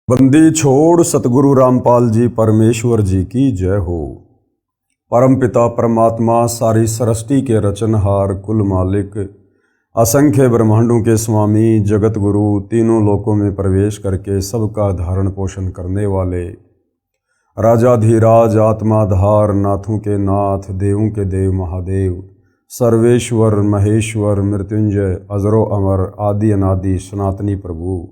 बंदी छोड़ सतगुरु रामपाल जी परमेश्वर जी की जय हो। परमपिता परमात्मा सारी सृष्टि के रचनहार कुल मालिक असंख्य ब्रह्मांडों के स्वामी जगत गुरु तीनों लोकों में प्रवेश करके सबका धारण पोषण करने वाले राजाधिराज आत्माधार नाथों के नाथ देवों के देव महादेव सर्वेश्वर महेश्वर मृत्युंजय अजरो अमर आदि अनादि सनातनी प्रभु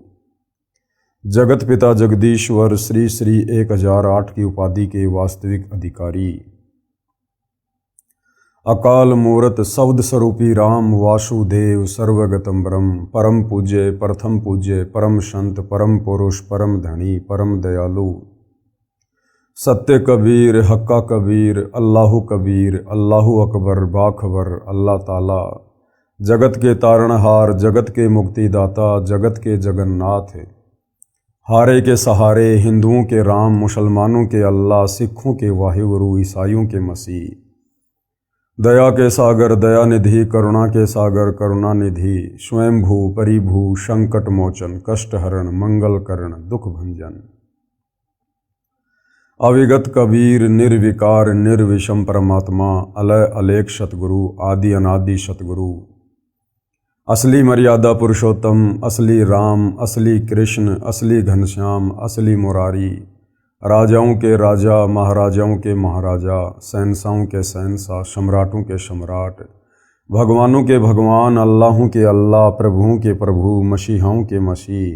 जगत पिता जगदीश्वर श्री श्री 1008 की उपाधि के वास्तविक अधिकारी अकाल मूरत शब्द स्वरूपी राम वासुदेव सर्वगतम ब्रह्म परम पूज्य प्रथम पूज्य परम संत परम पुरुष परम धनी परम दयालु सत्य कबीर हक्का कबीर अल्लाहु कबीर अल्लाहु अकबर बाखबर अल्लाह ताला जगत के तारणहार जगत के मुक्तिदाता जगत के जगन्नाथ हारे के सहारे हिंदुओं के राम मुसलमानों के अल्लाह सिखों के वाहिगुरु ईसाइयों के मसीह दया के सागर दया निधि करुणा के सागर करुणा निधि स्वयंभू परिभू संकट मोचन कष्ट हरण मंगल करण दुख भंजन अविगत कबीर निर्विकार निर्विषम परमात्मा अलय अलेख सतगुरु आदि अनादि सतगुरु असली मर्यादा पुरुषोत्तम असली राम असली कृष्ण असली घनश्याम असली मुरारी राजाओं के राजा महाराजाओं के महाराजा शहंशाहों के शहंशाह सम्राटों के सम्राट भगवानों के भगवान अल्लाहों के अल्लाह प्रभुओं के प्रभु मसीहाओं के मसीह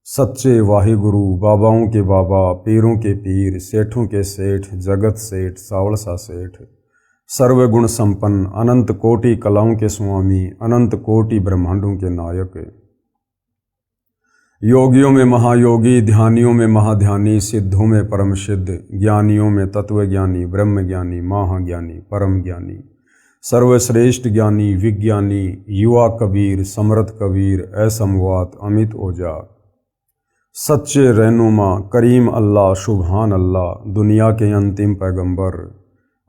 सच्चे वाहिगुरु बाबाओं के बाबा पीरों के पीर सेठों के सेठ जगत सेठ सावलसा सेठ सर्वगुण संपन्न अनंत कोटि कलाओं के स्वामी अनंत कोटि ब्रह्मांडों के नायक योगियों में महायोगी ध्यानियों में महाध्यानी सिद्धों में परम सिद्ध ज्ञानियों में तत्वज्ञानी ब्रह्मज्ञानी महाज्ञानी परम ज्ञानी सर्वश्रेष्ठ ज्ञानी विज्ञानी युवा कबीर समर्थ कबीर असमवात अमित ओजा सच्चे रहनुमा करीम अल्लाह सुभान अल्लाह दुनिया के अंतिम पैगंबर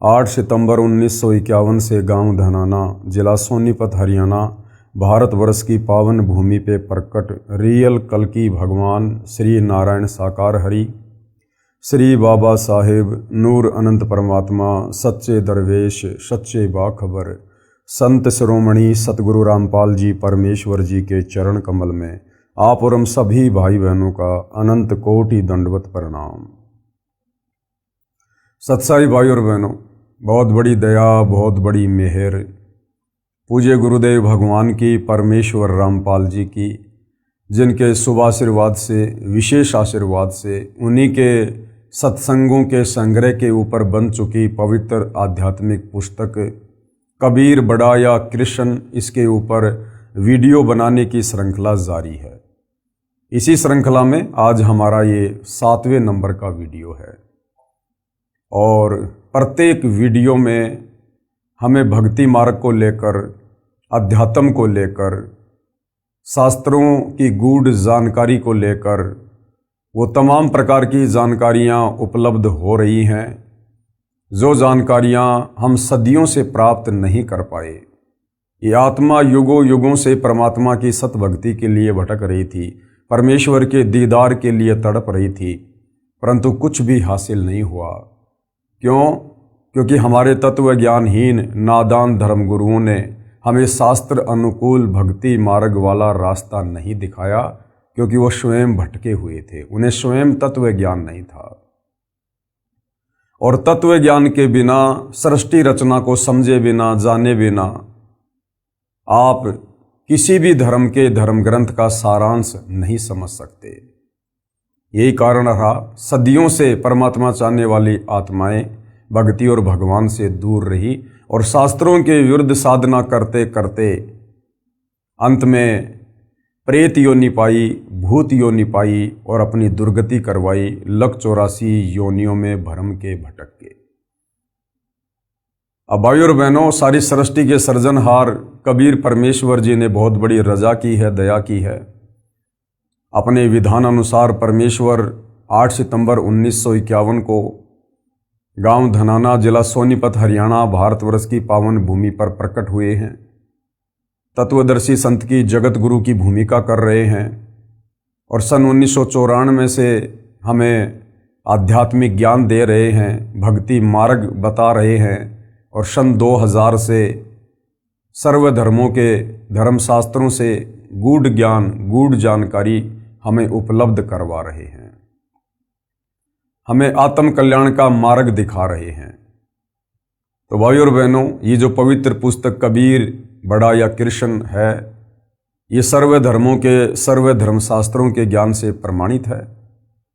8 सितंबर 1951 से गांव धनाना जिला सोनीपत हरियाणा भारतवर्ष की पावन भूमि पे प्रकट रियल कल्कि भगवान श्री नारायण साकार हरि श्री बाबा साहेब नूर अनंत परमात्मा सच्चे दरवेश सच्चे बाखबर संत शिरोमणि सतगुरु रामपाल जी परमेश्वर जी के चरण कमल में आप और हम सभी भाई बहनों का अनंत कोटि दंडवत प्रणाम। सत्साई भाई और बहनों, बहुत बड़ी दया बहुत बड़ी मेहर पूज्य गुरुदेव भगवान की परमेश्वर रामपाल जी की जिनके शुभ आशीर्वाद से विशेष आशीर्वाद से उन्हीं के सत्संगों के संग्रह के ऊपर बन चुकी पवित्र आध्यात्मिक पुस्तक कबीर बड़ा या कृष्ण इसके ऊपर वीडियो बनाने की श्रृंखला जारी है। इसी श्रृंखला में आज हमारा ये 7वें नंबर का वीडियो है और प्रत्येक वीडियो में हमें भक्ति मार्ग को लेकर अध्यात्म को लेकर शास्त्रों की गूढ़ जानकारी को लेकर वो तमाम प्रकार की जानकारियाँ उपलब्ध हो रही हैं जो जानकारियाँ हम सदियों से प्राप्त नहीं कर पाए। ये आत्मा युगों युगों से परमात्मा की सतभक्ति के लिए भटक रही थी, परमेश्वर के दीदार के लिए तड़प रही थी, परंतु कुछ भी हासिल नहीं हुआ। क्यों? क्योंकि हमारे तत्व ज्ञानहीन नादान धर्मगुरुओं ने हमें शास्त्र अनुकूल भक्ति मार्ग वाला रास्ता नहीं दिखाया, क्योंकि वो स्वयं भटके हुए थे, उन्हें स्वयं तत्व ज्ञान नहीं था। और तत्व ज्ञान के बिना सृष्टि रचना को समझे बिना जाने बिना आप किसी भी धर्म के धर्म ग्रंथ का सारांश नहीं समझ सकते। यही कारण रहा सदियों से परमात्मा चाहने वाली आत्माएं भक्ति और भगवान से दूर रही और शास्त्रों के विरुद्ध साधना करते करते अंत में प्रेत योनि पाई, भूत योनि पाई और अपनी दुर्गति करवाई, 184 योनियों में भरम के भटक के। अब भाई और बहनों, सारी सृष्टि के सृजनहार कबीर परमेश्वर जी ने बहुत बड़ी रजा की है, दया की है। अपने विधान अनुसार परमेश्वर 8 सितंबर 1951 को गांव धनाना जिला सोनीपत हरियाणा भारतवर्ष की पावन भूमि पर प्रकट हुए हैं। तत्वदर्शी संत की जगत गुरु की भूमिका कर रहे हैं और सन 1994 से हमें आध्यात्मिक ज्ञान दे रहे हैं, भक्ति मार्ग बता रहे हैं, और सन 2000 से सर्वधर्मों के धर्मशास्त्रों से गूढ़ ज्ञान, गूढ़ जानकारी हमें उपलब्ध करवा रहे हैं, हमें आत्म कल्याण का मार्ग दिखा रहे हैं। तो भाइयों और बहनों, ये जो पवित्र पुस्तक कबीर बड़ा या कृष्ण है, ये सर्व धर्मों के, सर्व धर्मशास्त्रों के ज्ञान से प्रमाणित है।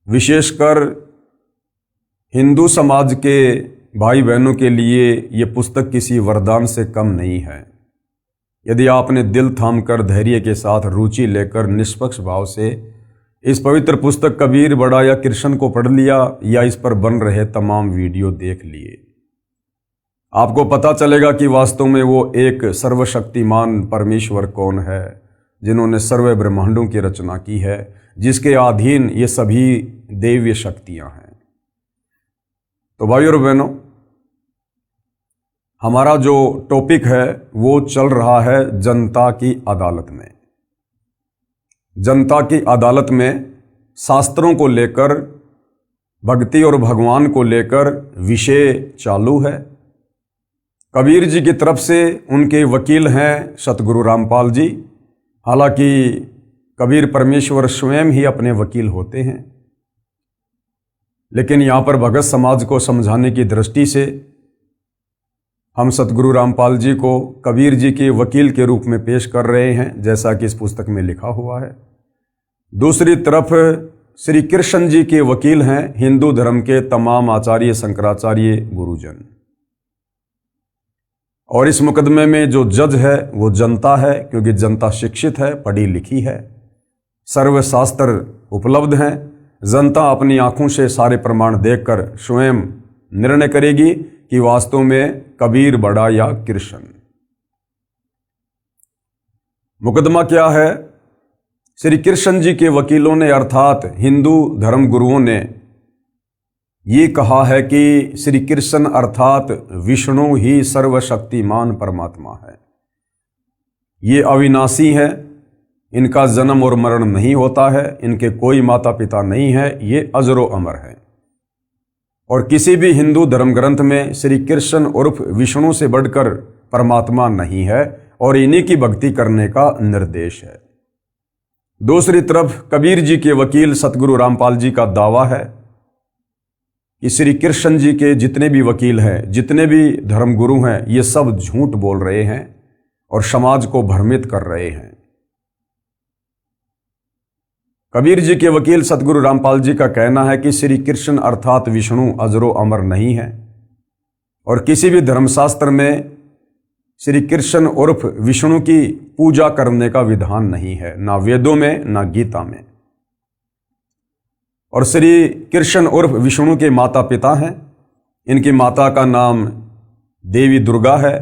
विशेषकर हिंदू समाज के भाई बहनों के लिए ये पुस्तक किसी वरदान से कम नहीं है। यदि आपने दिल थामकर धैर्य के साथ रुचि लेकर निष्पक्ष भाव से इस पवित्र पुस्तक कबीर बड़ा या कृष्ण को पढ़ लिया या इस पर बन रहे तमाम वीडियो देख लिए, आपको पता चलेगा कि वास्तव में वो एक सर्वशक्तिमान परमेश्वर कौन है, जिन्होंने सर्व ब्रह्मांडों की रचना की है, जिसके अधीन ये सभी दैवीय शक्तियां हैं। तो भाइयों और बहनों, हमारा जो टॉपिक है वो चल रहा है जनता की अदालत में। जनता की अदालत में शास्त्रों को लेकर, भक्ति और भगवान को लेकर विषय चालू है। कबीर जी की तरफ से उनके वकील हैं सतगुरु रामपाल जी। हालांकि कबीर परमेश्वर स्वयं ही अपने वकील होते हैं, लेकिन यहाँ पर भगत समाज को समझाने की दृष्टि से हम सतगुरु रामपाल जी को कबीर जी के वकील के रूप में पेश कर रहे हैं, जैसा कि इस पुस्तक में लिखा हुआ है। दूसरी तरफ श्री कृष्ण जी के वकील हैं हिंदू धर्म के तमाम आचार्य, शंकराचार्य, गुरुजन। और इस मुकदमे में जो जज है वो जनता है, क्योंकि जनता शिक्षित है, पढ़ी लिखी है, सर्वशास्त्र उपलब्ध हैं। जनता अपनी आंखों से सारे प्रमाण देखकर स्वयं निर्णय करेगी कि वास्तव में कबीर बड़ा या कृष्ण। मुकदमा क्या है? श्री कृष्ण जी के वकीलों ने अर्थात हिंदू धर्म गुरुओं ने ये कहा है कि श्री कृष्ण अर्थात विष्णु ही सर्वशक्तिमान परमात्मा है। ये अविनाशी है, इनका जन्म और मरण नहीं होता है, इनके कोई माता पिता नहीं है, ये अजरो अमर है। और किसी भी हिंदू धर्म ग्रंथ में श्री कृष्ण उर्फ विष्णु से बढ़कर परमात्मा नहीं है, और इन्हीं की भक्ति करने का निर्देश है। दूसरी तरफ कबीर जी के वकील सतगुरु रामपाल जी का दावा है कि श्री कृष्ण जी के जितने भी वकील हैं, जितने भी धर्मगुरु हैं, ये सब झूठ बोल रहे हैं और समाज को भ्रमित कर रहे हैं। कबीर जी के वकील सतगुरु रामपाल जी का कहना है कि श्री कृष्ण अर्थात विष्णु अजरो अमर नहीं है, और किसी भी धर्मशास्त्र में श्री कृष्ण उर्फ विष्णु की पूजा करने का विधान नहीं है, ना वेदों में ना गीता में। और श्री कृष्ण उर्फ विष्णु के माता पिता हैं। इनकी माता का नाम देवी दुर्गा है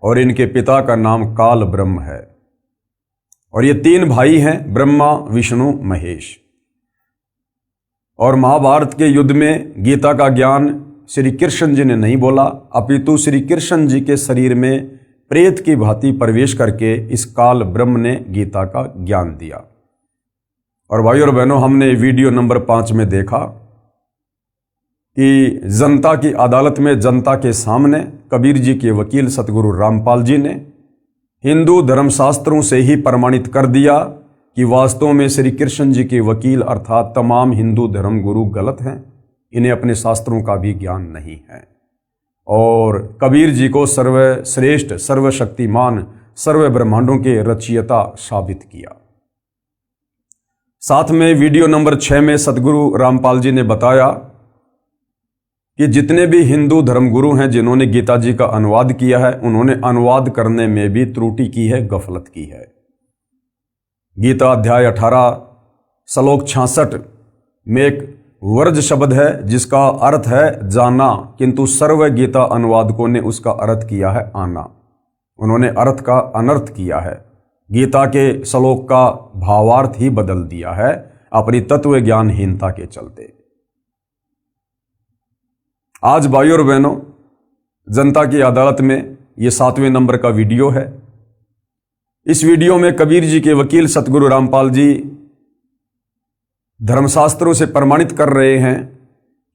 और इनके पिता का नाम काल ब्रह्म है। और ये तीन भाई हैं, ब्रह्मा, विष्णु, महेश। और महाभारत के युद्ध में गीता का ज्ञान श्री कृष्ण जी ने नहीं बोला, अपितु श्री कृष्ण जी के शरीर में प्रेत की भांति प्रवेश करके इस काल ब्रह्म ने गीता का ज्ञान दिया। और भाइयों और बहनों, हमने वीडियो नंबर 5 में देखा कि जनता की अदालत में जनता के सामने कबीर जी के वकील सतगुरु रामपाल जी ने हिंदू धर्मशास्त्रों से ही प्रमाणित कर दिया कि वास्तव में श्री कृष्ण जी के वकील अर्थात तमाम हिंदू धर्म गुरु गलत हैं, इन्हें अपने शास्त्रों का भी ज्ञान नहीं है। और कबीर जी को सर्वश्रेष्ठ, सर्वशक्तिमान, सर्व ब्रह्मांडों के रचयिता साबित किया। साथ में वीडियो नंबर 6 में सतगुरु रामपाल जी ने बताया कि जितने भी हिंदू धर्मगुरु हैं जिन्होंने गीता जी का अनुवाद किया है, उन्होंने अनुवाद करने में भी त्रुटि की है, गफलत की है। गीता अध्याय 18 श्लोक 66 में एक वर्ज शब्द है जिसका अर्थ है जाना, किंतु सर्व गीता अनुवादकों ने उसका अर्थ किया है आना। उन्होंने अर्थ का अनर्थ किया है, गीता के श्लोक का भावार्थ ही बदल दिया है अपनी तत्व ज्ञानहीनता के चलते। आज भाइयों और बहनों, जनता की अदालत में ये 7वें नंबर का वीडियो है। इस वीडियो में कबीर जी के वकील सतगुरु रामपाल जी धर्मशास्त्रों से प्रमाणित कर रहे हैं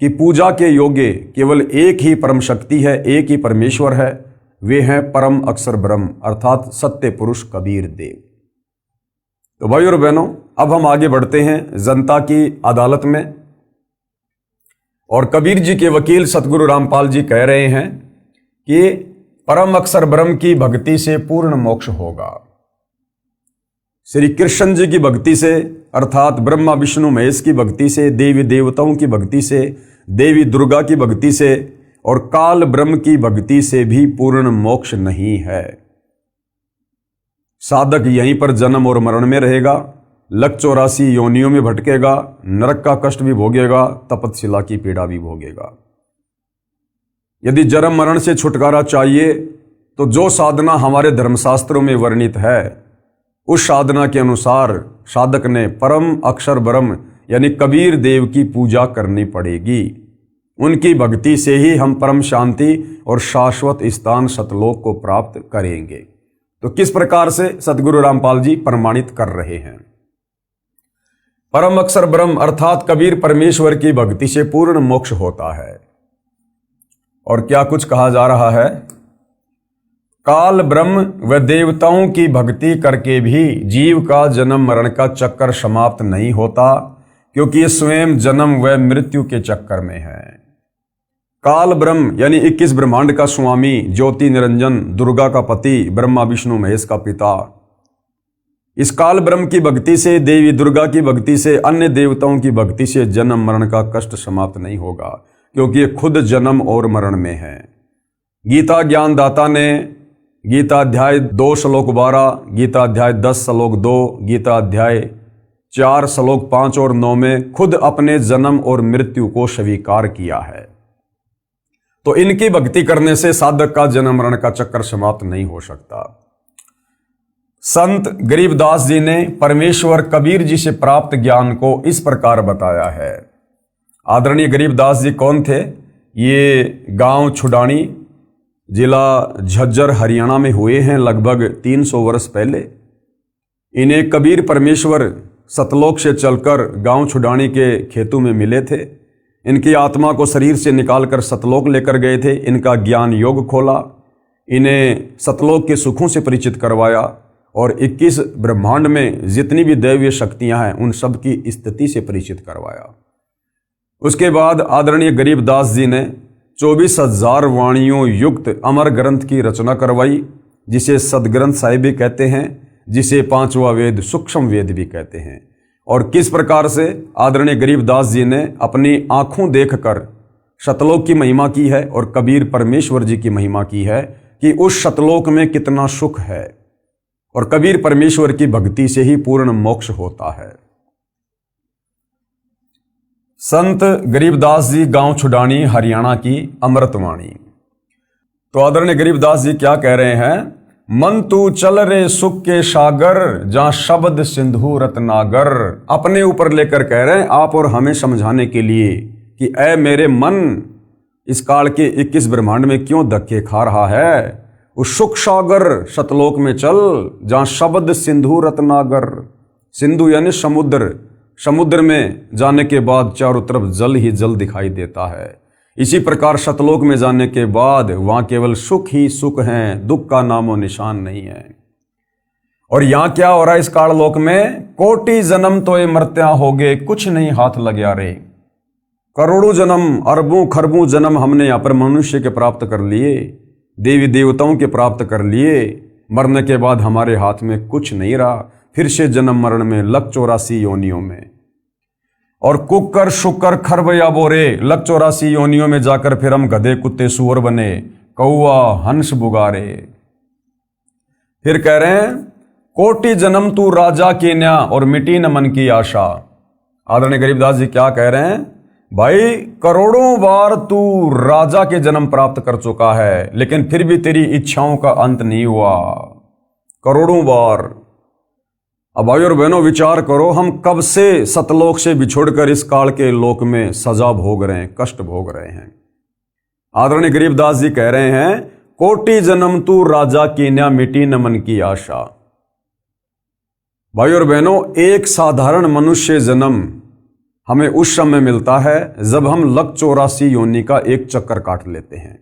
कि पूजा के योग्य केवल एक ही परम शक्ति है, एक ही परमेश्वर है, वे हैं परम अक्षर ब्रह्म अर्थात सत्य पुरुष कबीर देव। तो भाई और बहनों, अब हम आगे बढ़ते हैं जनता की अदालत में। और कबीर जी के वकील सतगुरु रामपाल जी कह रहे हैं कि परम अक्षर ब्रह्म की भक्ति से पूर्ण मोक्ष होगा। श्री कृष्ण जी की भक्ति से अर्थात ब्रह्मा विष्णु महेश की भक्ति से, देवी देवताओं की भक्ति से, देवी दुर्गा की भक्ति से और काल ब्रह्म की भक्ति से भी पूर्ण मोक्ष नहीं है। साधक यहीं पर जन्म और मरण में रहेगा, लक 84 योनियों में भटकेगा, नरक का कष्ट भी भोगेगा, तपतशिला की पीड़ा भी भोगेगा। यदि जन्म मरण से छुटकारा चाहिए तो जो साधना हमारे धर्मशास्त्रों में वर्णित है, उस साधना के अनुसार साधक ने परम अक्षर ब्रह्म यानी कबीर देव की पूजा करनी पड़ेगी। उनकी भक्ति से ही हम परम शांति और शाश्वत स्थान सतलोक को प्राप्त करेंगे। तो किस प्रकार से सतगुरु रामपाल जी प्रमाणित कर रहे हैं? परम अक्षर ब्रह्म अर्थात कबीर परमेश्वर की भक्ति से पूर्ण मोक्ष होता है। और क्या कुछ कहा जा रहा है? काल ब्रह्म व देवताओं की भक्ति करके भी जीव का जन्म मरण का चक्कर समाप्त नहीं होता, क्योंकि ये स्वयं जन्म व मृत्यु के चक्कर में है। काल ब्रह्म यानी 21 ब्रह्मांड का स्वामी, ज्योति निरंजन, दुर्गा का पति, ब्रह्मा विष्णु महेश का पिता। इस काल ब्रह्म की भक्ति से, देवी दुर्गा की भक्ति से, अन्य देवताओं की भक्ति से जन्म मरण का कष्ट समाप्त नहीं होगा, क्योंकि ये खुद जन्म और मरण में है। गीता ज्ञानदाता ने गीता अध्याय 2 श्लोक 12, गीता अध्याय 10 श्लोक 2, गीता अध्याय 4 श्लोक 5 और 9 में खुद अपने जन्म और मृत्यु को स्वीकार किया है। तो इनकी भक्ति करने से साधक का जन्म मरण का चक्कर समाप्त नहीं हो सकता। संत गरीबदास जी ने परमेश्वर कबीर जी से प्राप्त ज्ञान को इस प्रकार बताया है। आदरणीय गरीबदास जी कौन थे? ये गांव छुडानी, जिला झज्जर, हरियाणा में हुए हैं लगभग 300 वर्ष पहले। इन्हें कबीर परमेश्वर सतलोक से चलकर गांव छुडानी के खेतों में मिले थे। इनकी आत्मा को शरीर से निकालकर सतलोक लेकर गए थे। इनका ज्ञान योग खोला, इन्हें सतलोक के सुखों से परिचित करवाया और 21 ब्रह्मांड में जितनी भी दैवीय शक्तियां हैं उन सब की स्थिति से परिचित करवाया। उसके बाद आदरणीय गरीबदास जी ने 24,000 वाणियों युक्त अमर ग्रंथ की रचना करवाई, जिसे सदग्रंथ साहिब भी कहते हैं, जिसे 5वां वेद सूक्ष्म वेद भी कहते हैं। और किस प्रकार से आदरणीय गरीबदास जी ने अपनी आंखों देखकर सतलोक की महिमा की है और कबीर परमेश्वर जी की महिमा की है कि उस सतलोक में कितना सुख है। और कबीर परमेश्वर की भक्ति से ही पूर्ण मोक्ष होता है। संत गरीबदास जी गांव छुडानी, हरियाणा की अमृतवाणी। तो आदरणीय गरीबदास जी क्या कह रहे हैं? मन तू चल रे सुख के सागर, जहां शब्द सिंधु रत्नागर। अपने ऊपर लेकर कह रहे हैं आप और हमें समझाने के लिए कि ऐ मेरे मन, इस काल के 21 ब्रह्मांड में क्यों धक्के खा रहा है? उस सुख सागर सतलोक में चल, जहां शब्द सिंधु रत्नागर। सिंधु यानी समुद्र, समुद्र में जाने के बाद चारों तरफ जल ही जल दिखाई देता है। इसी प्रकार सतलोक में जाने के बाद वहां केवल सुख ही सुख हैं, दुख का नामो निशान नहीं है। और यहां क्या हो रहा है इस काललोक में? कोटि जन्म तो ये मर्त्या होगे, कुछ नहीं हाथ लग्या रे। करोड़ों जन्म, अरबों खरबों जन्म हमने यहाँ पर मनुष्य के प्राप्त कर लिए, देवी देवताओं के प्राप्त कर लिए। मरने के बाद हमारे हाथ में कुछ नहीं रहा, फिर से जन्म मरण में लक 84 योनियों में। और कुकर शुकर खरब या बोरे, लक 84 योनियों में जाकर फिर हम गधे कुत्ते सुअर बने, कौआ हंस बुगारे। फिर कह रहे हैं कोटि जन्म तू राजा की न्या और मिटी न मन की आशा। आदरणीय गरीबदास जी क्या कह रहे हैं? भाई करोड़ों बार तू राजा के जन्म प्राप्त कर चुका है, लेकिन फिर भी तेरी इच्छाओं का अंत नहीं हुआ। करोड़ों बार। अब भाई और बहनों विचार करो, हम कब से सतलोक से बिछुड़कर इस काल के लोक में सजा भोग रहे हैं, कष्ट भोग रहे हैं। आदरणीय गरीबदास जी कह रहे हैं कोटि जन्म तू राजा की न्या मिटी न मन की आशा। भाई और बहनों, एक साधारण मनुष्य जन्म हमें उस समय मिलता है जब हम लक 84 योनि का एक चक्कर काट लेते हैं।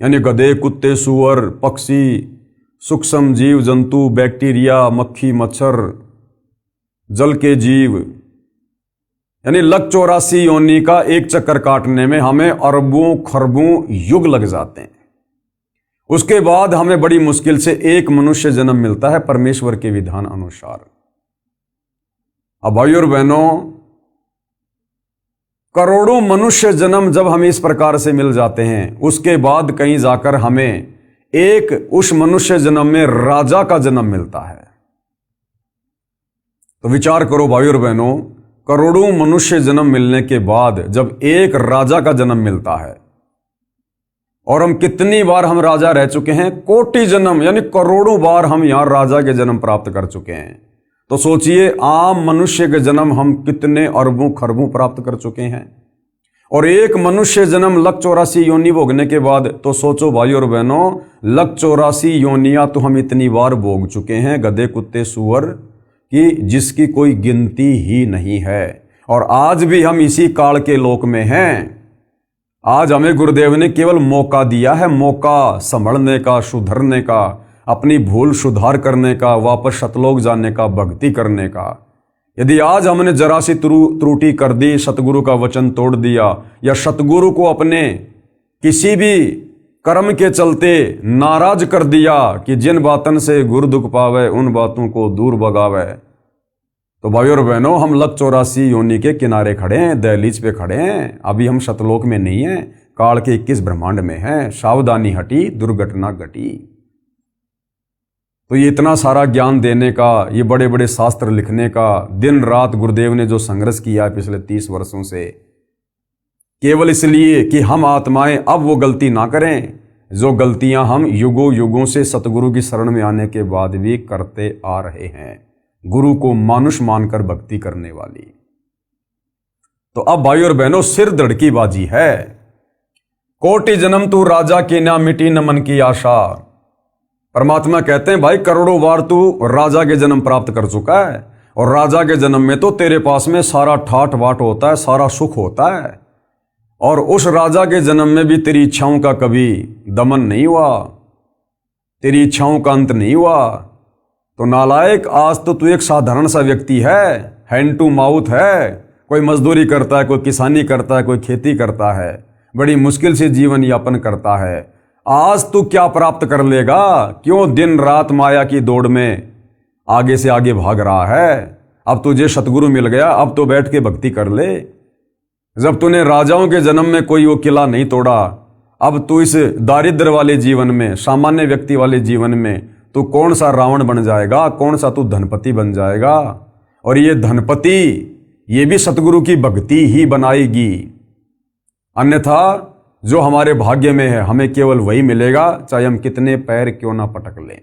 यानी गधे, कुत्ते, सूअर, पक्षी, सूक्ष्म जीव जंतु, बैक्टीरिया, मक्खी, मच्छर, जल के जीव, यानी लक 84 योनि का एक चक्कर काटने में हमें अरबों खरबों युग लग जाते हैं। उसके बाद हमें बड़ी मुश्किल से एक मनुष्य जन्म मिलता है परमेश्वर के विधान अनुसार। अब भाइयों और बहनों, करोड़ों मनुष्य जन्म जब हमें इस प्रकार से मिल जाते हैं, उसके बाद कहीं जाकर हमें एक उस मनुष्य जन्म में राजा का जन्म मिलता है। तो विचार करो भाइयों और बहनों, करोड़ों मनुष्य जन्म मिलने के बाद जब एक राजा का जन्म मिलता है, और हम कितनी बार हम राजा रह चुके हैं, कोटि जन्म यानी करोड़ों बार हम यहां राजा के जन्म प्राप्त कर चुके हैं। तो सोचिए आम मनुष्य के जन्म हम कितने अरबों खरबों प्राप्त कर चुके हैं, और एक मनुष्य जन्म लक 84 योनि भोगने के बाद तो सोचो भाई और बहनों, लक 84 योनियां तो हम इतनी बार भोग चुके हैं, गधे, कुत्ते, सूअर की जिसकी कोई गिनती ही नहीं है। और आज भी हम इसी काल के लोक में हैं। आज हमें गुरुदेव ने केवल मौका दिया है, मौका संभलने का, सुधरने का, अपनी भूल सुधार करने का, वापस सतलोक जाने का, भक्ति करने का। यदि आज हमने जरा सी त्रुटि कर दी, सतगुरु का वचन तोड़ दिया, या सतगुरु को अपने किसी भी कर्म के चलते नाराज कर दिया कि जिन बातन से गुरु दुख पावे उन बातों को दूर भगावे, तो भाइयों और बहनों, हम लक 84 योनि के किनारे खड़े हैं, दहलीज पे खड़े हैं। अभी हम सतलोक में नहीं हैं, काल के 21 ब्रह्मांड में हैं। सावधानी हटी, दुर्घटना घटी। तो ये इतना सारा ज्ञान देने का, ये बड़े बड़े शास्त्र लिखने का, दिन रात गुरुदेव ने जो संघर्ष किया है पिछले 30 वर्षों से, केवल इसलिए कि हम आत्माएं अब वो गलती ना करें जो गलतियां हम युगों युगों से सतगुरु की शरण में आने के बाद भी करते आ रहे हैं, गुरु को मानुष मानकर भक्ति करने वाली। तो अब भाई और बहनों, सिर धड़की बाजी है। कोटि जन्म तू राजा के ना मिटी न मन की आशा। परमात्मा कहते हैं भाई करोड़ों बार तू राजा के जन्म प्राप्त कर चुका है, और राजा के जन्म में तो तेरे पास में सारा ठाट बाट होता है, सारा सुख होता है, और उस राजा के जन्म में भी तेरी इच्छाओं का कभी दमन नहीं हुआ, तेरी इच्छाओं का अंत नहीं हुआ। तो नालायक, आज तो तू एक साधारण सा व्यक्ति है, हैंड टू माउथ है, कोई मजदूरी करता है, कोई किसानी करता है, कोई खेती करता है, बड़ी मुश्किल से जीवन यापन करता है। आज तू क्या प्राप्त कर लेगा? क्यों दिन रात माया की दौड़ में आगे से आगे भाग रहा है? अब तुझे सतगुरु मिल गया, अब तो बैठ के भक्ति कर ले। जब तूने राजाओं के जन्म में कोई वो किला नहीं तोड़ा, अब तू इस दारिद्र वाले जीवन में, सामान्य व्यक्ति वाले जीवन में तू कौन सा रावण बन जाएगा, कौन सा तू धनपति बन जाएगा। और ये धनपति, ये भी सतगुरु की भक्ति ही बनाएगी, अन्यथा जो हमारे भाग्य में है हमें केवल वही मिलेगा, चाहे हम कितने पैर क्यों ना पटक लें।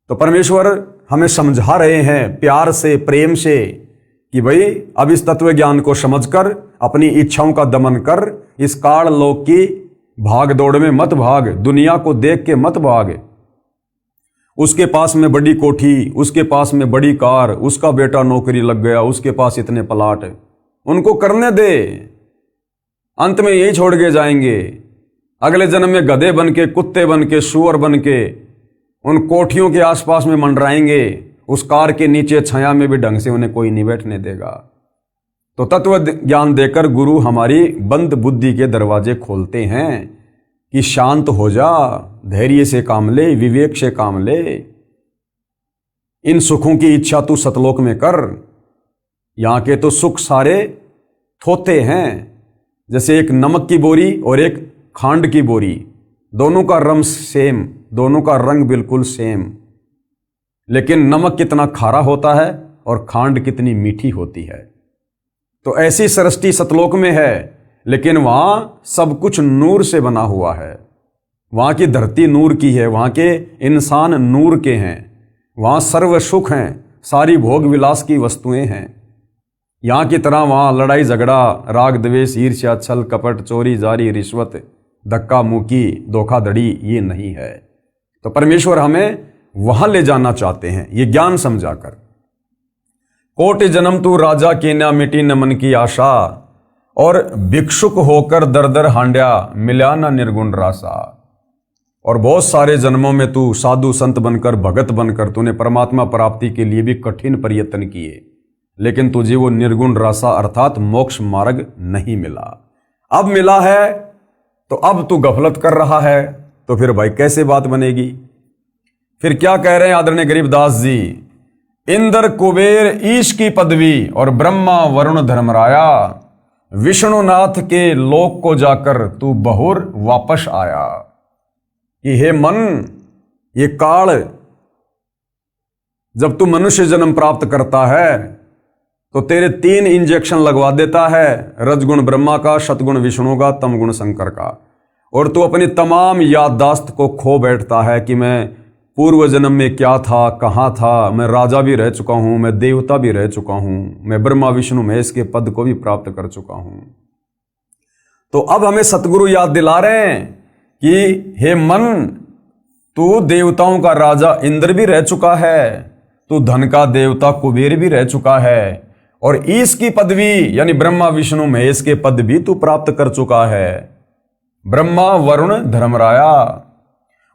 तो परमेश्वर हमें समझा रहे हैं प्यार से, प्रेम से, कि भाई अब इस तत्व ज्ञान को समझकर अपनी इच्छाओं का दमन कर, इस काल लोक की भाग दौड़ में मत भाग, दुनिया को देख के मत भाग। उसके पास में बड़ी कोठी, उसके पास में बड़ी कार, उसका बेटा नौकरी लग गया, उसके पास इतने प्लाट, उनको करने दे, अंत में यही छोड़ के जाएंगे। अगले जन्म में गधे बन के, कुत्ते बन के, सूअर बन के उन कोठियों के आसपास में मंडराएंगे, उस कार के नीचे छाया में भी ढंग से उन्हें कोई नहीं बैठने देगा। तो तत्व ज्ञान देकर गुरु हमारी बंद बुद्धि के दरवाजे खोलते हैं कि शांत हो जा, धैर्य से काम ले, विवेक से काम ले, इन सुखों की इच्छा तू सतलोक में कर। यहाँ के तो सुख सारे थोते हैं, जैसे एक नमक की बोरी और एक खांड की बोरी, दोनों का रंग सेम, दोनों का रंग बिल्कुल सेम, लेकिन नमक कितना खारा होता है और खांड कितनी मीठी होती है। तो ऐसी सृष्टि सतलोक में है, लेकिन वहां सब कुछ नूर से बना हुआ है। वहां की धरती नूर की है, वहां के इंसान नूर के हैं, वहां सर्व सुख हैं, सारी भोग विलास की वस्तुएं हैं। यहाँ की तरह वहां लड़ाई झगड़ा, राग द्वेष, ईर्ष्या, छल कपट, चोरी जारी, रिश्वत, धक्का मुक्की, धोखाधड़ी ये नहीं है। तो परमेश्वर हमें वहां ले जाना चाहते हैं, ये ज्ञान समझाकर कोटि जन्म तू राजा की ना मिटी न मन की आशा, और भिक्षुक होकर दर दर हांड्या मिला ना निर्गुण रासा। और बहुत सारे जन्मों में तू साधु संत बनकर भगत बनकर तूने परमात्मा प्राप्ति के लिए भी कठिन प्रयत्न किए, लेकिन तुझे वो निर्गुण रासा अर्थात मोक्ष मार्ग नहीं मिला। अब मिला है तो अब तू गफलत कर रहा है, तो फिर भाई कैसे बात बनेगी। फिर क्या कह रहे हैं आदरणीय गरीबदास जी, इंद्र कुबेर ईश की पदवी और ब्रह्मा वरुण धर्मराया, विष्णुनाथ के लोक को जाकर तू बहुर वापस आया। कि हे मन, ये काल जब तू मनुष्य जन्म प्राप्त करता है तो तेरे 3 इंजेक्शन लगवा देता है, रजगुण ब्रह्मा का, सतगुण विष्णु का, तमगुण शंकर का, और तू अपनी तमाम याददाश्त को खो बैठता है कि मैं पूर्व जन्म में क्या था, कहाँ था, मैं राजा भी रह चुका हूँ, मैं देवता भी रह चुका हूँ, मैं ब्रह्मा विष्णु महेश के पद को भी प्राप्त कर चुका हूँ। तो अब हमें सतगुरु याद दिला रहे हैं कि हे मन, तू देवताओं का राजा इंद्र भी रह चुका है, तू धन का देवता कुबेर भी रह चुका है, और ईश की पदवी यानी ब्रह्मा विष्णु महेश के पद भी तू प्राप्त कर चुका है। ब्रह्मा वरुण धर्मराया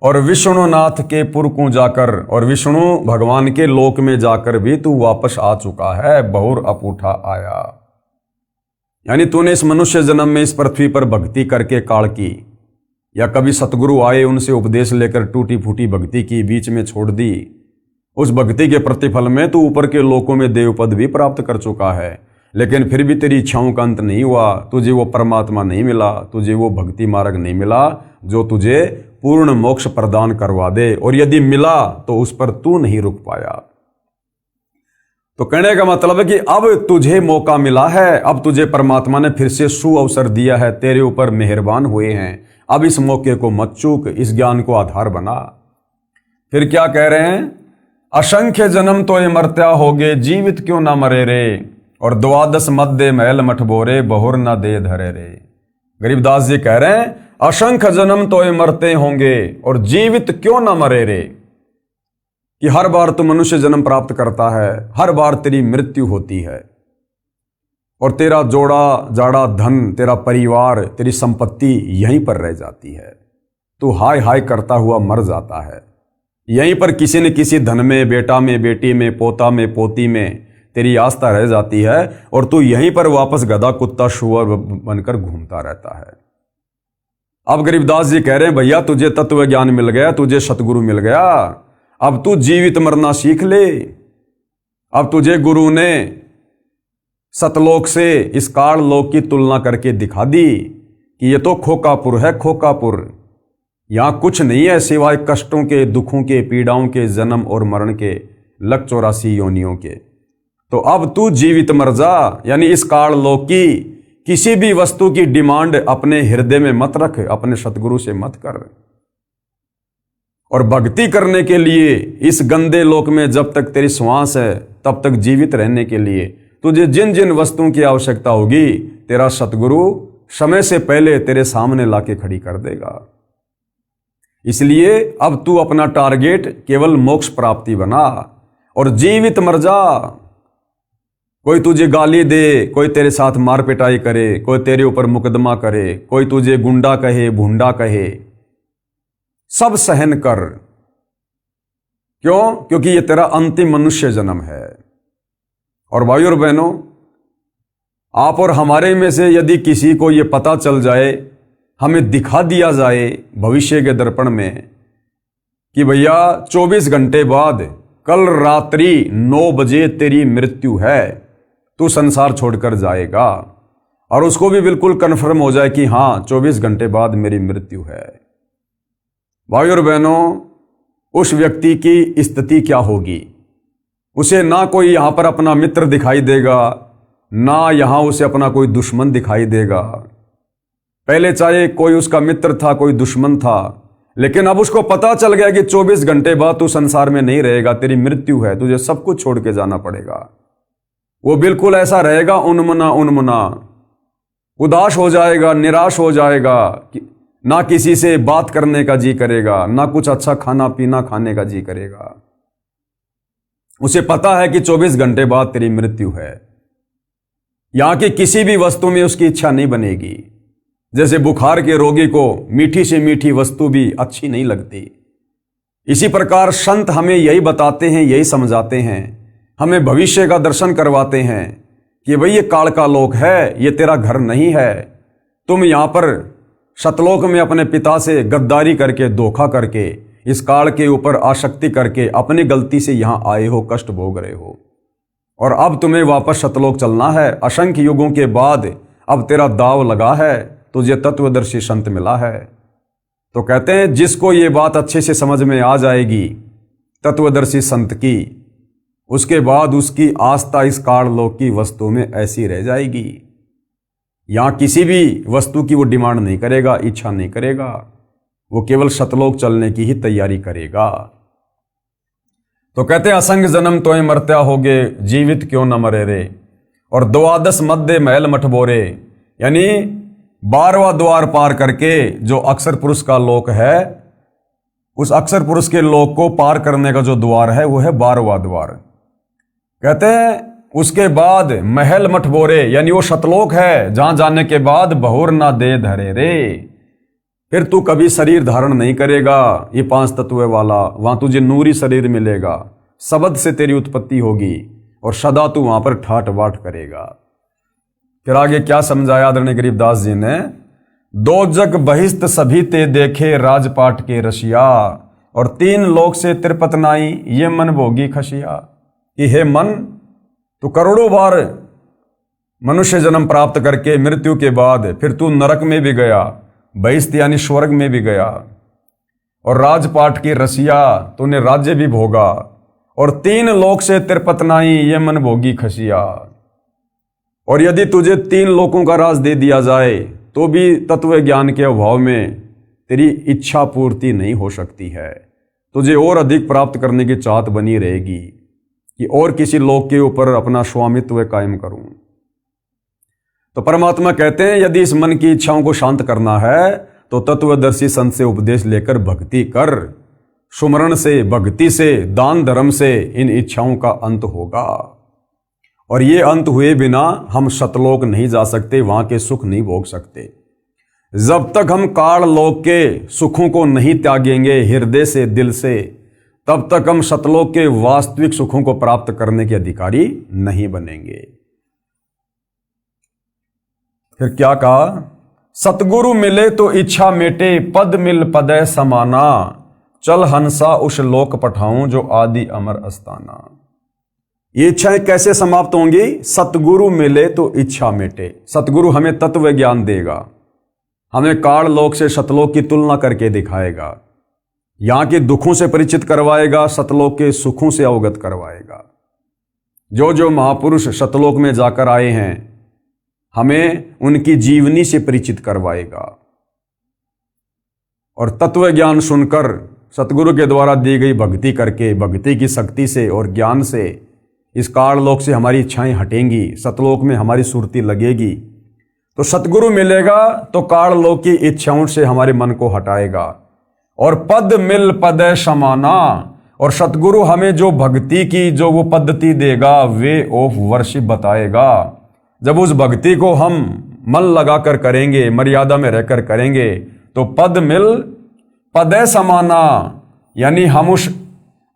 और विष्णुनाथ के पुर को जाकर और विष्णु भगवान के लोक में जाकर भी तू वापस आ चुका है, बहुर अपूठा आया। यानी तूने इस मनुष्य जन्म में इस पृथ्वी पर भक्ति करके काल की, या कभी सतगुरु आए उनसे उपदेश लेकर टूटी फूटी भक्ति की, बीच में छोड़ दी, उस भक्ति के प्रतिफल में तू ऊपर के लोकों में देव पद भी प्राप्त कर चुका है, लेकिन फिर भी तेरी इच्छाओं का अंत नहीं हुआ, तुझे वो परमात्मा नहीं मिला, तुझे वो भक्ति मार्ग नहीं मिला जो तुझे पूर्ण मोक्ष प्रदान करवा दे, और यदि मिला तो उस पर तू नहीं रुक पाया। तो कहने का मतलब है कि अब तुझे मौका मिला है, अब तुझे परमात्मा ने फिर से सुअवसर दिया है, तेरे ऊपर मेहरबान हुए हैं, अब इस मौके को मत चूक, इस ज्ञान को आधार बना। फिर क्या कह रहे हैं, असंख्य जन्म तो ये मरत्या होगे, जीवित क्यों ना मरे रे, और 12 मध्य महल मठ बोरे, बहुर ना दे धरे रे। गरीबदास जी कह रहे हैं असंख्य जन्म तो ये मरते होंगे और जीवित क्यों ना मरे रे, कि हर बार तू मनुष्य जन्म प्राप्त करता है, हर बार तेरी मृत्यु होती है, और तेरा जोड़ा जाड़ा धन, तेरा परिवार, तेरी संपत्ति यहीं पर रह जाती है, तू हाय हाय करता हुआ मर जाता है। यहीं पर किसी न किसी धन में, बेटा में, बेटी में, पोता में, पोती में तेरी आस्था रह जाती है, और तू यहीं पर वापस गधा कुत्ता शुअर बनकर घूमता रहता है। अब गरीबदास जी कह रहे हैं भैया तुझे तत्व ज्ञान मिल गया, तुझे सतगुरु मिल गया, अब तू जीवित मरना सीख ले। अब तुझे गुरु ने सतलोक से इस काल लोक की तुलना करके दिखा दी कि ये तो खोकापुर है, खोकापुर, यहां कुछ नहीं है सिवाय कष्टों के, दुखों के, पीड़ाओं के, जन्म और मरण के, लग 84 योनियों के। तो अब तू जीवित मर जा, यानी इस काल लोक की किसी भी वस्तु की डिमांड अपने हृदय में मत रख, अपने सतगुरु से मत कर। और भक्ति करने के लिए इस गंदे लोक में जब तक तेरी श्वास है तब तक जीवित रहने के लिए तुझे जिन जिन वस्तुओं की आवश्यकता होगी, तेरा सतगुरु समय से पहले तेरे सामने लाके खड़ी कर देगा। इसलिए अब तू अपना टारगेट केवल मोक्ष प्राप्ति बना और जीवित मर जा। कोई तुझे गाली दे, कोई तेरे साथ मार पिटाई करे, कोई तेरे ऊपर मुकदमा करे, कोई तुझे गुंडा कहे, भूंडा कहे, सब सहन कर। क्यों? क्योंकि ये तेरा अंतिम मनुष्य जन्म है। और भाई और बहनों, आप और हमारे में से यदि किसी को ये पता चल जाए, हमें दिखा दिया जाए भविष्य के दर्पण में कि भैया 24 घंटे बाद कल रात्रि 9 बजे तेरी मृत्यु है, तू संसार छोड़कर जाएगा, और उसको भी बिल्कुल कन्फर्म हो जाए कि हाँ 24 घंटे बाद मेरी मृत्यु है। भाई और बहनों, उस व्यक्ति की स्थिति क्या होगी? उसे ना कोई यहां पर अपना मित्र दिखाई देगा, ना यहां उसे अपना कोई दुश्मन दिखाई देगा। पहले चाहे कोई उसका मित्र था, कोई दुश्मन था, लेकिन अब उसको पता चल गया कि 24 घंटे बाद तू संसार में नहीं रहेगा, तेरी मृत्यु है, तुझे सब कुछ छोड़ के जाना पड़ेगा। वो बिल्कुल ऐसा रहेगा उन्मना उन्मना, उदास हो जाएगा, निराश हो जाएगा, ना किसी से बात करने का जी करेगा, ना कुछ अच्छा खाना पीना खाने का जी करेगा। उसे पता है कि 24 घंटे बाद तेरी मृत्यु है। यहां की किसी भी वस्तु में उसकी इच्छा नहीं बनेगी। जैसे बुखार के रोगी को मीठी से मीठी वस्तु भी अच्छी नहीं लगती, इसी प्रकार संत हमें यही बताते हैं, यही समझाते हैं, हमें भविष्य का दर्शन करवाते हैं कि भाई ये काल का लोक है, ये तेरा घर नहीं है। तुम यहां पर सतलोक में अपने पिता से गद्दारी करके, धोखा करके, इस काल के ऊपर आसक्ति करके अपनी गलती से यहां आए हो, कष्ट भोग रहे हो, और अब तुम्हें वापस सतलोक चलना है। असंख्य युगों के बाद अब तेरा दाव लगा है, तुझे तत्वदर्शी संत मिला है। तो कहते हैं जिसको ये बात अच्छे से समझ में आ जाएगी तत्वदर्शी संत की, उसके बाद उसकी आस्था इस काल लोक की वस्तु में ऐसी रह जाएगी। यहां किसी भी वस्तु की वो डिमांड नहीं करेगा, इच्छा नहीं करेगा, वो केवल सतलोक चलने की ही तैयारी करेगा। तो कहते हैं असंग जन्म तोय मरत्या होगे, जीवित क्यों न मरे रे। और द्वादश मध्य महल मठबोरे, यानी 12वां द्वार पार करके जो अक्षर पुरुष का लोक है, उस अक्षर पुरुष के लोक को पार करने का जो द्वार है वो है 12वां द्वार। कहते हैं उसके बाद महल मठबोरे, यानी वो सतलोक है जहां जाने के बाद बहुर ना दे धरे रे। फिर तू कभी शरीर धारण नहीं करेगा ये 5 तत्व वाला, वहां तुझे नूरी शरीर मिलेगा, शब्द से तेरी उत्पत्ति होगी और सदा तू वहां पर ठाट बाट करेगा। फिर आगे क्या समझाया आदरणीय गरीबदास जी ने, दो जग बहिस्त सभी ते देखे राजपाट के रसिया, और 3 लोक से तिरपत नाई ये मन भोगी खसिया। कि हे मन, तू करोड़ों बार मनुष्य जन्म प्राप्त करके मृत्यु के बाद फिर तू नरक में भी गया, बहिस्त यानी स्वर्ग में भी गया, और राजपाट की रसिया, तूने राज्य भी भोगा, और 3 लोक से तिरपत नाई ये मन भोगी खसिया। और यदि तुझे 3 लोकों का राज दे दिया जाए तो भी तत्व ज्ञान के अभाव में तेरी इच्छा पूर्ति नहीं हो सकती है। तुझे और अधिक प्राप्त करने की चाहत बनी रहेगी कि और किसी लोक के ऊपर अपना स्वामित्व कायम करूं। तो परमात्मा कहते हैं यदि इस मन की इच्छाओं को शांत करना है तो तत्वदर्शी संत से उपदेश लेकर भक्ति कर। सुमरण से, भक्ति से, दान धर्म से इन इच्छाओं का अंत होगा, और ये अंत हुए बिना हम सतलोक नहीं जा सकते, वहां के सुख नहीं भोग सकते। जब तक हम काल लोक के सुखों को नहीं त्यागेंगे हृदय से, दिल से, तब तक हम सतलोक के वास्तविक सुखों को प्राप्त करने के अधिकारी नहीं बनेंगे। फिर क्या कहा, सतगुरु मिले तो इच्छा मेटे, पद मिल पदय समाना, चल हंसा उस लोक पठाऊं जो आदि अमर अस्ताना। ये इच्छाएं कैसे समाप्त होंगी? सतगुरु मिले तो इच्छा मेटे। सतगुरु हमें तत्व ज्ञान देगा, हमें काल लोक से सतलोक की तुलना करके दिखाएगा, यहां के दुखों से परिचित करवाएगा, सतलोक के सुखों से अवगत करवाएगा। जो जो महापुरुष सतलोक में जाकर आए हैं हमें उनकी जीवनी से परिचित करवाएगा, और तत्व ज्ञान सुनकर सतगुरु के द्वारा दी गई भक्ति करके, भक्ति की शक्ति से और ज्ञान से इस काल लोक से हमारी इच्छाएं हटेंगी, सतलोक में हमारी सुरती लगेगी। तो सतगुरु मिलेगा तो काल लोक की इच्छाओं से हमारे मन को हटाएगा, और पद मिल पदय समाना, और सतगुरु हमें जो भक्ति की जो वो पद्धति देगा, वे ऑफ वर्शिप बताएगा। जब उस भक्ति को हम मन लगाकर करेंगे, मर्यादा में रहकर करेंगे, तो पद मिल पदय समाना, यानी हम उस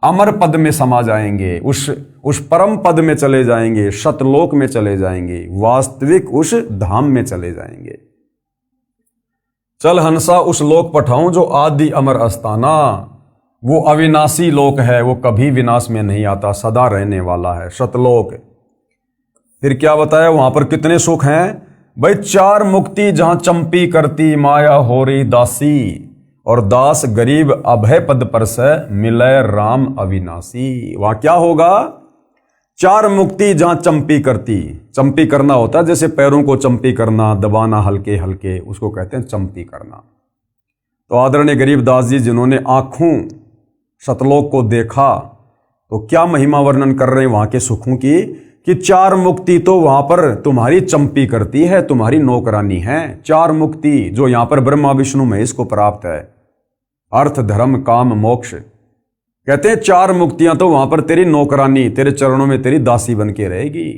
अमर पद में समा जाएंगे, उस परम पद में चले जाएंगे, सतलोक में चले जाएंगे, वास्तविक उस धाम में चले जाएंगे। चल हंसा उस लोक पठाऊं जो आदि अमर अस्ताना, वो अविनाशी लोक है, वो कभी विनाश में नहीं आता, सदा रहने वाला है, सतलोक। फिर क्या बताया वहां पर कितने सुख हैं भाई? 4 मुक्ति जहां चंपी करती माया हो रही दासी, और दास गरीब अभय पद पर से मिलय राम अविनाशी। वहां क्या होगा? 4 मुक्ति जहां चंपी करती, चंपी करना होता है जैसे पैरों को चंपी करना, दबाना हल्के हल्के, उसको कहते हैं चंपी करना। तो आदरणीय गरीबदास जी जिन्होंने आंखों सतलोक को देखा, तो क्या महिमा वर्णन कर रहे हैं वहां के सुखों की, कि 4 मुक्ति तो वहां पर तुम्हारी चंपी करती है, तुम्हारी नौकरानी है। 4 मुक्ति जो यहां पर ब्रह्मा विष्णु महेश को प्राप्त है, अर्थ धर्म काम मोक्ष, कहते हैं 4 मुक्तियां तो वहां पर तेरी नौकरानी, तेरे चरणों में तेरी दासी बन के रहेगी,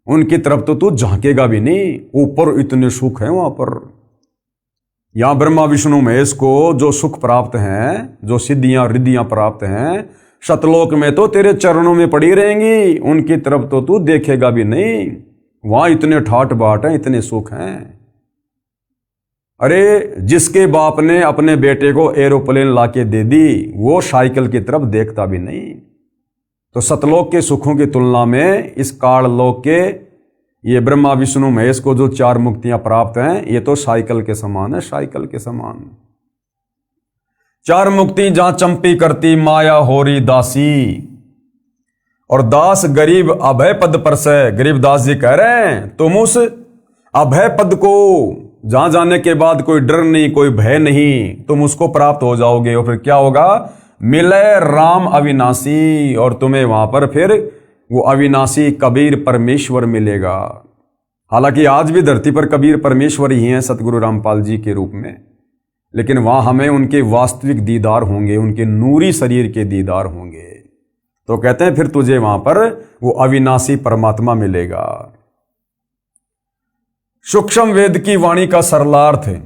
उनकी तरफ तो तू झांकेगा भी नहीं। ऊपर इतने सुख हैं वहां पर। यहां ब्रह्मा विष्णु महेश को जो सुख प्राप्त हैं, जो सिद्धियां रिद्धियां प्राप्त हैं, सतलोक में तो तेरे चरणों में पड़ी रहेंगी, उनकी तरफ तो तू देखेगा भी नहीं। वहां इतने ठाट बाट हैं, इतने सुख हैं। अरे जिसके बाप ने अपने बेटे को एरोप्लेन लाके दे दी, वो साइकिल की तरफ देखता भी नहीं। तो सतलोक के सुखों की तुलना में इस काल लोक के ये ब्रह्मा विष्णु महेश को जो 4 मुक्तियां प्राप्त हैं, ये तो साइकिल के समान है, साइकिल के समान। 4 मुक्ति जहां चंपी करती माया होरी दासी, और दास गरीब अभय पद पर से। गरीब दास जी कह रहे हैं तुम उस अभय पद को, जहां जाने के बाद कोई डर नहीं, कोई भय नहीं, तुम उसको प्राप्त हो जाओगे। और फिर क्या होगा? मिले राम अविनाशी, और तुम्हें वहां पर फिर वो अविनाशी कबीर परमेश्वर मिलेगा। हालांकि आज भी धरती पर कबीर परमेश्वर ही हैं सतगुरु रामपाल जी के रूप में, लेकिन वहां हमें उनके वास्तविक दीदार होंगे, उनके नूरी शरीर के दीदार होंगे। तो कहते हैं फिर तुझे वहां पर वो अविनाशी परमात्मा मिलेगा। सूक्ष्म वेद की वाणी का सरलार्थ है,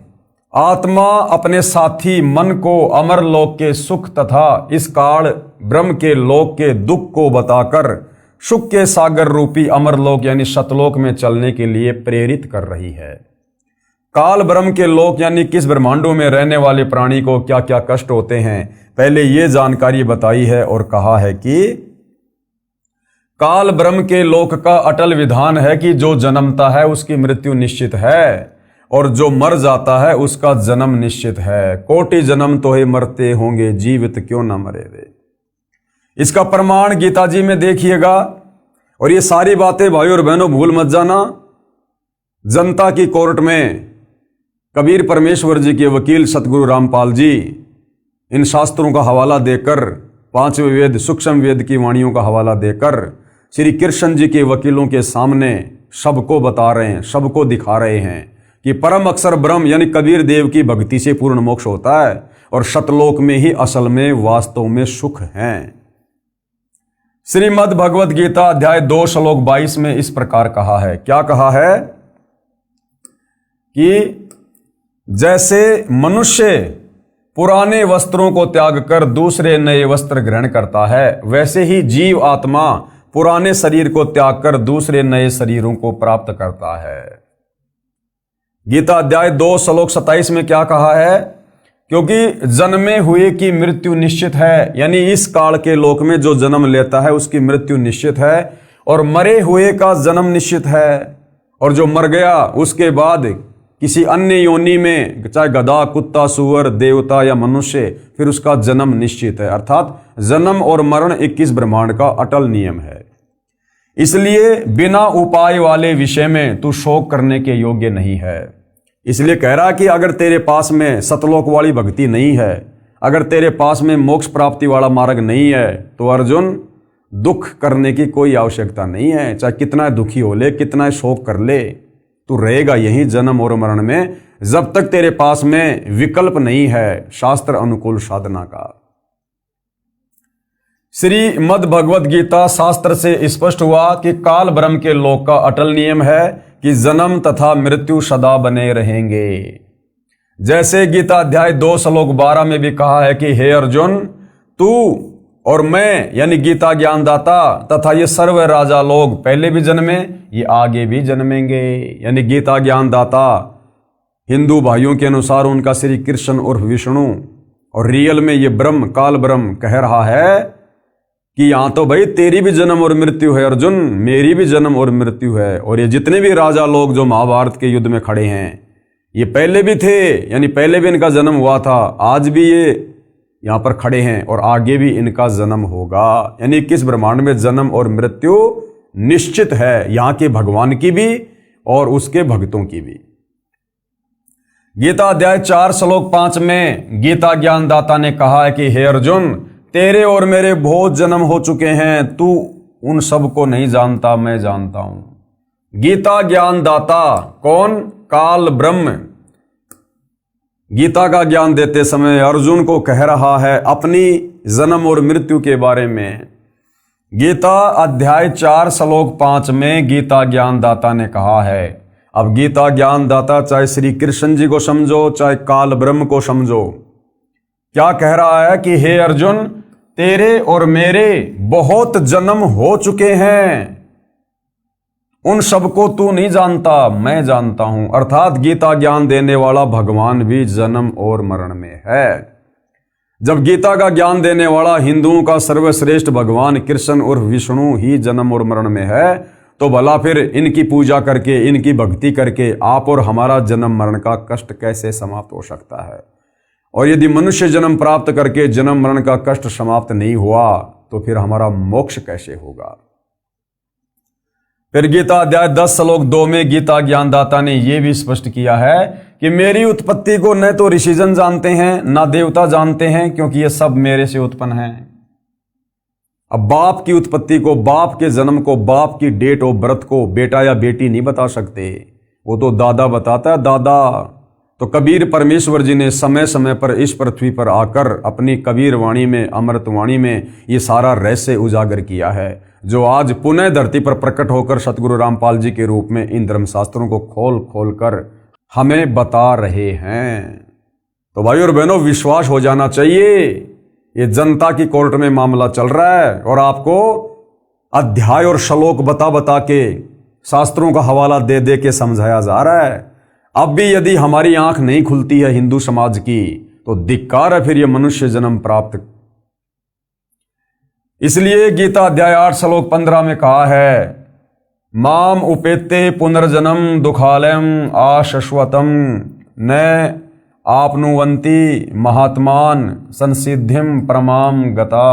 आत्मा अपने साथी मन को अमर लोक के सुख तथा इस काल ब्रह्म के लोक के दुख को बताकर सुख के सागर रूपी अमर लोक यानी सतलोक में चलने के लिए प्रेरित कर रही है। काल ब्रह्म के लोक यानी किस ब्रह्मांडों में रहने वाले प्राणी को क्या क्या कष्ट होते हैं, पहले ये जानकारी बताई है और कहा है कि काल ब्रह्म के लोक का अटल विधान है कि जो जन्मता है उसकी मृत्यु निश्चित है, और जो मर जाता है उसका जन्म निश्चित है। कोटि जन्म तो ही मरते होंगे, जीवित क्यों ना मरे रे। इसका प्रमाण गीता जी में देखिएगा। और ये सारी बातें भाई और बहनों भूल मत जाना। जनता की कोर्ट में कबीर परमेश्वर जी के वकील सतगुरु रामपाल जी इन शास्त्रों का हवाला देकर, 5वें वेद सूक्ष्म वेद की वाणियों का हवाला देकर श्री कृष्ण जी के वकीलों के सामने सबको बता रहे हैं, सबको दिखा रहे हैं कि परम अक्षर ब्रह्म यानी कबीर देव की भक्ति से पूर्ण मोक्ष होता है, और सतलोक में ही असल में वास्तव में सुख है। श्रीमद् भगवद गीता अध्याय 2 श्लोक 22 में इस प्रकार कहा है। क्या कहा है? कि जैसे मनुष्य पुराने वस्त्रों को त्याग कर दूसरे नए वस्त्र ग्रहण करता है, वैसे ही जीव आत्मा पुराने शरीर को त्याग कर दूसरे नए शरीरों को प्राप्त करता है। गीता अध्याय 2 श्लोक 27 में क्या कहा है? क्योंकि जन्मे हुए की मृत्यु निश्चित है, यानी इस काल के लोक में जो जन्म लेता है उसकी मृत्यु निश्चित है, और मरे हुए का जन्म निश्चित है, और जो मर गया उसके बाद किसी अन्य योनि में, चाहे गधा, कुत्ता, सुअर, देवता या मनुष्य, फिर उसका जन्म निश्चित है। अर्थात जन्म और मरण 21 ब्रह्मांड का अटल नियम है। इसलिए बिना उपाय वाले विषय में तू शोक करने के योग्य नहीं है। इसलिए कह रहा कि अगर तेरे पास में सतलोक वाली भक्ति नहीं है, अगर तेरे पास में मोक्ष प्राप्ति वाला मार्ग नहीं है, तो अर्जुन दुख करने की कोई आवश्यकता नहीं है। चाहे कितना दुखी हो ले, कितना शोक कर ले, तू रहेगा यही जन्म और मरण में, जब तक तेरे पास में विकल्प नहीं है शास्त्र अनुकूल साधना का। श्रीमद् भगवद गीता शास्त्र से स्पष्ट हुआ कि काल ब्रह्म के लोक का अटल नियम है कि जन्म तथा मृत्यु सदा बने रहेंगे। जैसे गीता अध्याय 2 श्लोक 12 में भी कहा है कि हे अर्जुन, तू और मैं यानी गीता ज्ञानदाता तथा ये सर्व राजा लोग पहले भी जन्मे, ये आगे भी जन्मेंगे। यानी गीता ज्ञानदाता हिंदू भाइयों के अनुसार उनका श्री कृष्ण और विष्णु, और रियल में ये ब्रह्म, काल ब्रह्म कह रहा है कि यहां तो भाई तेरी भी जन्म और मृत्यु है अर्जुन, मेरी भी जन्म और मृत्यु है। और ये जितने भी राजा लोग जो महाभारत के युद्ध में खड़े हैं, ये पहले भी थे, यानी पहले भी इनका जन्म हुआ था, आज भी ये यहां पर खड़े हैं, और आगे भी इनका जन्म होगा। यानी किस ब्रह्मांड में जन्म और मृत्यु निश्चित है, यहां के भगवान की भी और उसके भक्तों की भी। गीता अध्याय 4 श्लोक 5 में गीता ज्ञानदाता ने कहा है कि हे अर्जुन, तेरे और मेरे बहुत जन्म हो चुके हैं, तू उन सब को नहीं जानता, मैं जानता हूं। गीता ज्ञानदाता कौन? काल ब्रह्म। गीता का ज्ञान देते समय अर्जुन को कह रहा है अपनी जन्म और मृत्यु के बारे में। गीता अध्याय 4 श्लोक 5 में गीता ज्ञानदाता ने कहा है। अब गीता ज्ञानदाता चाहे श्री कृष्ण जी को समझो चाहे काल ब्रह्म को समझो, क्या कह रहा है कि हे अर्जुन, तेरे और मेरे बहुत जन्म हो चुके हैं, उन सबको तू नहीं जानता, मैं जानता हूं। अर्थात गीता ज्ञान देने वाला भगवान भी जन्म और मरण में है। जब गीता का ज्ञान देने वाला हिंदुओं का सर्वश्रेष्ठ भगवान कृष्ण और विष्णु ही जन्म और मरण में है, तो भला फिर इनकी पूजा करके, इनकी भक्ति करके आप और हमारा जन्म मरण का कष्ट कैसे समाप्त हो सकता है? और यदि मनुष्य जन्म प्राप्त करके जन्म मरण का कष्ट समाप्त नहीं हुआ तो फिर हमारा मोक्ष कैसे होगा? फिर गीता अध्याय 10 श्लोक 2 में गीता ज्ञानदाता ने यह भी स्पष्ट किया है कि मेरी उत्पत्ति को न तो ऋषिजन जानते हैं न देवता जानते हैं, क्योंकि ये सब मेरे से उत्पन्न हैं। अब बाप की उत्पत्ति को, बाप के जन्म को, बाप की डेट ऑफ बर्थ को बेटा या बेटी नहीं बता सकते, वो तो दादा बताता है, दादा। तो कबीर परमेश्वर जी ने समय समय पर इस पृथ्वी पर आकर अपनी कबीर वाणी में, अमृत वाणी में ये सारा रहस्य उजागर किया है, जो आज पुनः धरती पर प्रकट होकर सतगुरु रामपाल जी के रूप में इन धर्मशास्त्रों को खोल खोल कर हमें बता रहे हैं। तो भाई और बहनों, विश्वास हो जाना चाहिए, ये जनता की कोर्ट में मामला चल रहा है और आपको अध्याय और श्लोक बता बता के, शास्त्रों का हवाला दे दे के समझाया जा रहा है। अब भी यदि हमारी आंख नहीं खुलती है हिंदू समाज की, तो धिक्कार है फिर ये मनुष्य जन्म प्राप्त। इसलिए गीता अध्याय 8 श्लोक 15 में कहा है, माम उपेते पुनर्जन्म दुखालयम आशश्वतम न आपनुवंती महात्मान संसिद्धिम परमाम गता।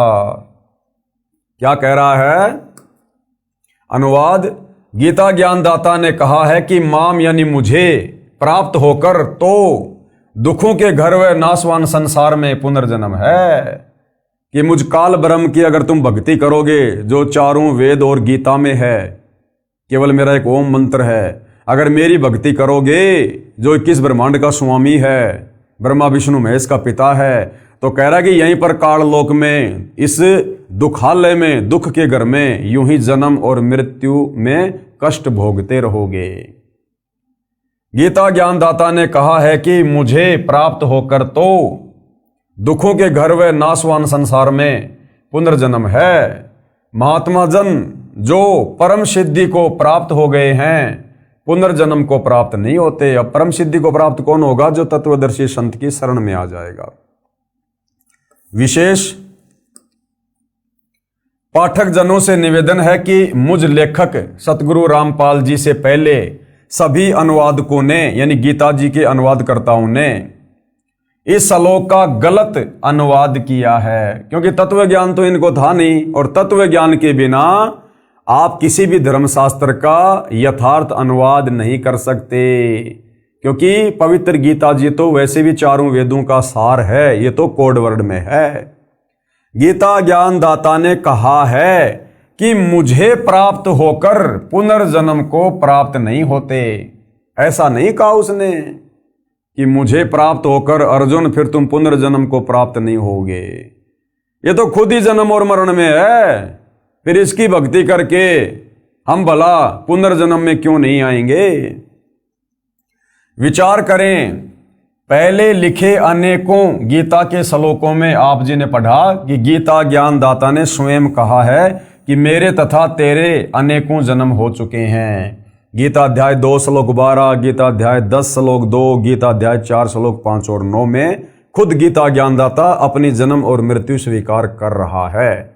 क्या कह रहा है? अनुवाद, गीता ज्ञानदाता ने कहा है कि माम यानी मुझे प्राप्त होकर तो दुखों के घर व नाशवान संसार में पुनर्जन्म है, कि मुझ काल ब्रह्म की अगर तुम भक्ति करोगे, जो चारों वेद और गीता में है, केवल मेरा एक ओम मंत्र है, अगर मेरी भक्ति करोगे, जो 21 ब्रह्मांड का स्वामी है, ब्रह्मा विष्णु महेश का पिता है, तो कह रहा कि यहीं पर काल लोक में, इस दुखालय में, दुख के घर में यूं ही जन्म और मृत्यु में कष्ट भोगते रहोगे। गीता ज्ञानदाता ने कहा है कि मुझे प्राप्त होकर तो दुखों के घर व नाशवान संसार में पुनर्जन्म है। महात्मा जन जो परम सिद्धि को प्राप्त हो गए हैं, पुनर्जन्म को प्राप्त नहीं होते। अब परम सिद्धि को प्राप्त कौन होगा? जो तत्वदर्शी संत की शरण में आ जाएगा। विशेष पाठक जनों से निवेदन है कि मुझ लेखक सतगुरु रामपाल जी से पहले सभी अनुवादकों ने, यानी गीता जी के अनुवादकर्ताओं ने, इस श्लोक का गलत अनुवाद किया है, क्योंकि तत्व ज्ञान तो इनको था नहीं, और तत्व ज्ञान के बिना आप किसी भी धर्मशास्त्र का यथार्थ अनुवाद नहीं कर सकते, क्योंकि पवित्र गीता जी तो वैसे भी चारों वेदों का सार है, ये तो कोड वर्ड में है। गीता ज्ञानदाता ने कहा है कि मुझे प्राप्त होकर पुनर्जन्म को प्राप्त नहीं होते। ऐसा नहीं कहा उसने कि मुझे प्राप्त होकर अर्जुन फिर तुम पुनर्जन्म को प्राप्त नहीं होगे। ये तो खुद ही जन्म और मरण में है, फिर इसकी भक्ति करके हम भला पुनर्जन्म में क्यों नहीं आएंगे? विचार करें, पहले लिखे अनेकों गीता के श्लोकों में आप जी ने पढ़ा कि गीता ज्ञानदाता ने स्वयं कहा है कि मेरे तथा तेरे अनेकों जन्म हो चुके हैं। गीता अध्याय 2 श्लोक 12, गीता अध्याय 10 श्लोक 2, गीता अध्याय 4 श्लोक 5 और 9 में खुद गीता ज्ञानदाता अपनी जन्म और मृत्यु स्वीकार कर रहा है।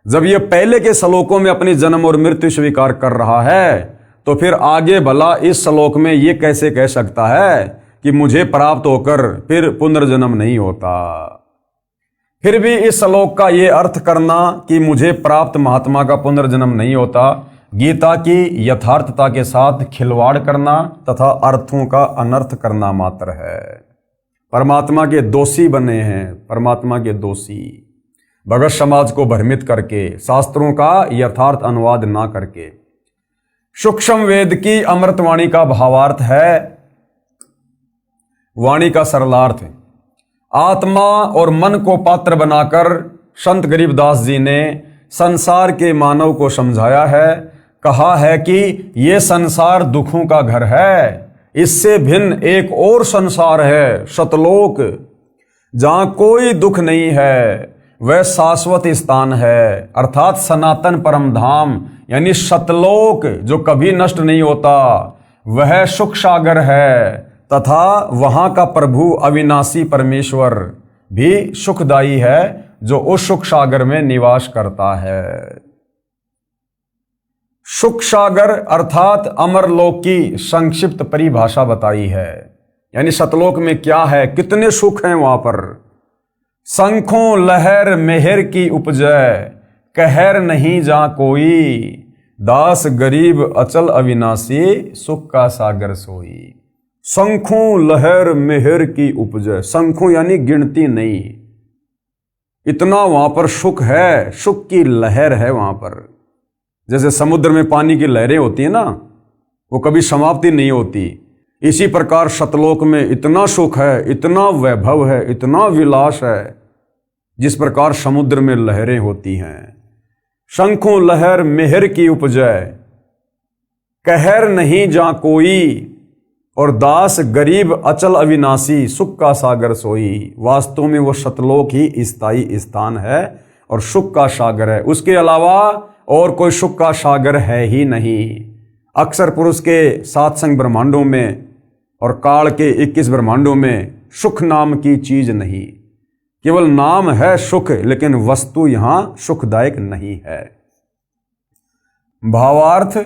जब ये पहले के श्लोकों में अपनी जन्म और मृत्यु स्वीकार कर रहा है, तो फिर आगे भला इस श्लोक में ये कैसे कह सकता है कि मुझे प्राप्त होकर फिर पुनर्जन्म नहीं होता? फिर भी इस श्लोक का ये अर्थ करना कि मुझे प्राप्त महात्मा का पुनर्जन्म नहीं होता, गीता की यथार्थता के साथ खिलवाड़ करना तथा अर्थों का अनर्थ करना मात्र है। परमात्मा के दोषी बने हैं, परमात्मा के दोषी, भगत समाज को भ्रमित करके, शास्त्रों का यथार्थ अनुवाद ना करके। सूक्ष्म वेद की अमृतवाणी का भावार्थ है, वाणी का सरलार्थ। आत्मा और मन को पात्र बनाकर संत गरीबदास जी ने संसार के मानव को समझाया है। कहा है कि ये संसार दुखों का घर है, इससे भिन्न एक और संसार है, सतलोक, जहां कोई दुख नहीं है, वह शाश्वत स्थान है, अर्थात सनातन परम धाम यानी सतलोक जो कभी नष्ट नहीं होता, वह सुख सागर है। तथा वहां का प्रभु अविनाशी परमेश्वर भी सुखदायी है, जो उस सुख सागर में निवास करता है। सुख सागर अर्थात अमरलोक की संक्षिप्त परिभाषा बताई है। यानी सतलोक में क्या है, कितने सुख हैं वहां पर। शंखों लहर मेहर की उपजय, कहर नहीं जा कोई, दास गरीब अचल अविनाशी, सुख का सागर सोई। शंखों लहर मेहर की उपजय, शंखों यानी गिनती नहीं, इतना वहां पर सुख है, सुख की लहर है वहां पर। जैसे समुद्र में पानी की लहरें होती है ना, वो कभी समाप्ति नहीं होती, इसी प्रकार सतलोक में इतना सुख है, इतना वैभव है, इतना विलास है, जिस प्रकार समुद्र में लहरें होती हैं। शंखों लहर मेहर की उपजय, कहर नहीं जा कोई, और दास गरीब अचल अविनाशी, सुख का सागर सोई। वास्तव में वो सतलोक ही स्थायी स्थान है और सुख का सागर है, उसके अलावा और कोई सुख का सागर है ही नहीं। अक्षर पुरुष के 7 संग ब्रह्मांडों में और काल के 21 ब्रह्मांडों में सुख नाम की चीज नहीं, केवल नाम है सुख, लेकिन वस्तु यहां सुखदायक नहीं है। भावार्थ,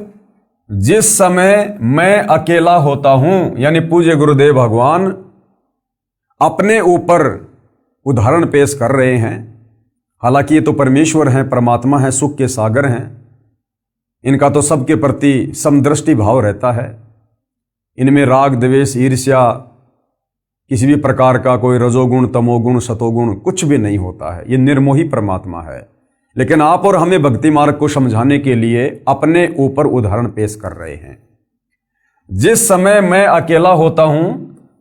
जिस समय मैं अकेला होता हूं, यानी पूज्य गुरुदेव भगवान अपने ऊपर उदाहरण पेश कर रहे हैं। हालांकि ये तो परमेश्वर हैं, परमात्मा हैं, सुख के सागर हैं, इनका तो सबके प्रति समदृष्टि भाव रहता है। इनमें राग द्वेष ईर्ष्या किसी भी प्रकार का कोई रजोगुण तमोगुण सतोगुण कुछ भी नहीं होता है, ये निर्मोही परमात्मा है। लेकिन आप और हमें भक्ति मार्ग को समझाने के लिए अपने ऊपर उदाहरण पेश कर रहे हैं। जिस समय मैं अकेला होता हूं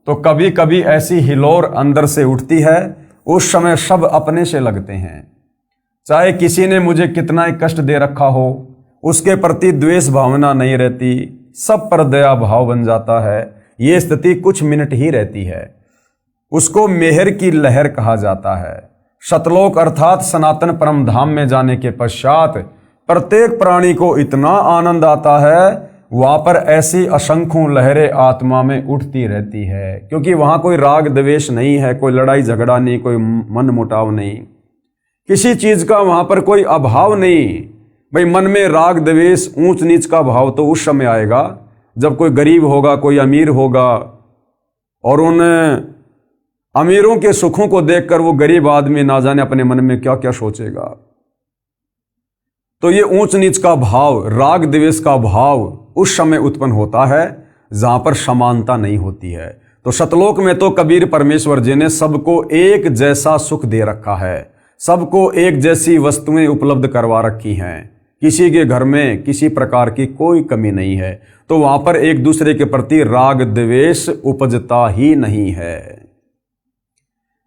तो कभी कभी ऐसी हिलोर अंदर से उठती है, उस समय सब अपने से लगते हैं। चाहे किसी ने मुझे कितना ही कष्ट दे रखा हो, उसके प्रति द्वेष भावना नहीं रहती, सब पर दया भाव बन जाता है। ये स्थिति कुछ मिनट ही रहती है, उसको मेहर की लहर कहा जाता है। सतलोक अर्थात सनातन परम धाम में जाने के पश्चात प्रत्येक प्राणी को इतना आनंद आता है, वहां पर ऐसी असंख्यों लहरें आत्मा में उठती रहती है, क्योंकि वहां कोई राग द्वेष नहीं है, कोई लड़ाई झगड़ा नहीं, कोई मन मुटाव नहीं, किसी चीज का वहां पर कोई अभाव नहीं। भाई मन में राग द्वेष ऊंच नीच का भाव तो उस समय आएगा जब कोई गरीब होगा, कोई अमीर होगा, और उन अमीरों के सुखों को देखकर वो गरीब आदमी ना जाने अपने मन में क्या क्या सोचेगा। तो ये ऊंच नीच का भाव, राग द्वेष का भाव उस समय उत्पन्न होता है जहां पर समानता नहीं होती है। तो सतलोक में तो कबीर परमेश्वर जी ने सबको एक जैसा सुख दे रखा है, सबको एक जैसी वस्तुएं उपलब्ध करवा रखी हैं, किसी के घर में किसी प्रकार की कोई कमी नहीं है। तो वहां पर एक दूसरे के प्रति राग द्वेष उपजता ही नहीं है।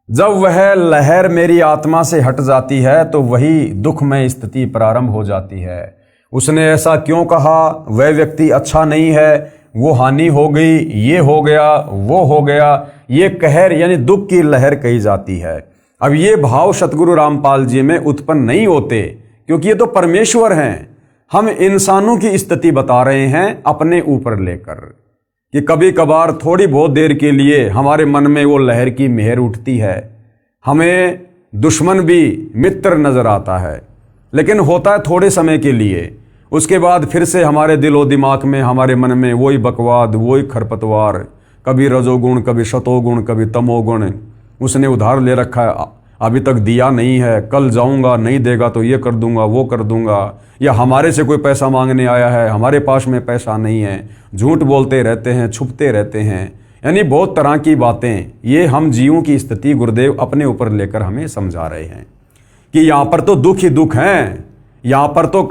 जब वह लहर मेरी आत्मा से हट जाती है तो वही दुखमय स्थिति प्रारंभ हो जाती है। उसने ऐसा क्यों कहा, वह व्यक्ति अच्छा नहीं है, वो हानि हो गई, ये हो गया, वो हो गया, ये कहर यानी दुख की लहर कही जाती है। अब ये भाव सतगुरु रामपाल जी में उत्पन्न नहीं होते, क्योंकि ये तो परमेश्वर हैं। हम इंसानों की स्थिति बता रहे हैं अपने ऊपर लेकर कि कभी कभार थोड़ी बहुत देर के लिए हमारे मन में वो लहर की मेहर उठती है, हमें दुश्मन भी मित्र नजर आता है, लेकिन होता है थोड़े समय के लिए। उसके बाद फिर से हमारे दिलो दिमाग में, हमारे मन में वही बकवाद, वही खरपतवार, कभी रजोगुण, कभी शतोगुण, कभी तमोगुण। उसने उधार ले रखा है, अभी तक दिया नहीं है, कल जाऊंगा, नहीं देगा तो ये कर दूंगा, वो कर दूंगा, या हमारे से कोई पैसा मांगने आया है, हमारे पास में पैसा नहीं है, झूठ बोलते रहते हैं, छुपते रहते हैं, यानी बहुत तरह की बातें। ये हम जीवों की स्थिति गुरुदेव अपने ऊपर लेकर हमें समझा रहे हैं कि यहाँ पर तो दुख ही दुख हैं। यहाँ पर तो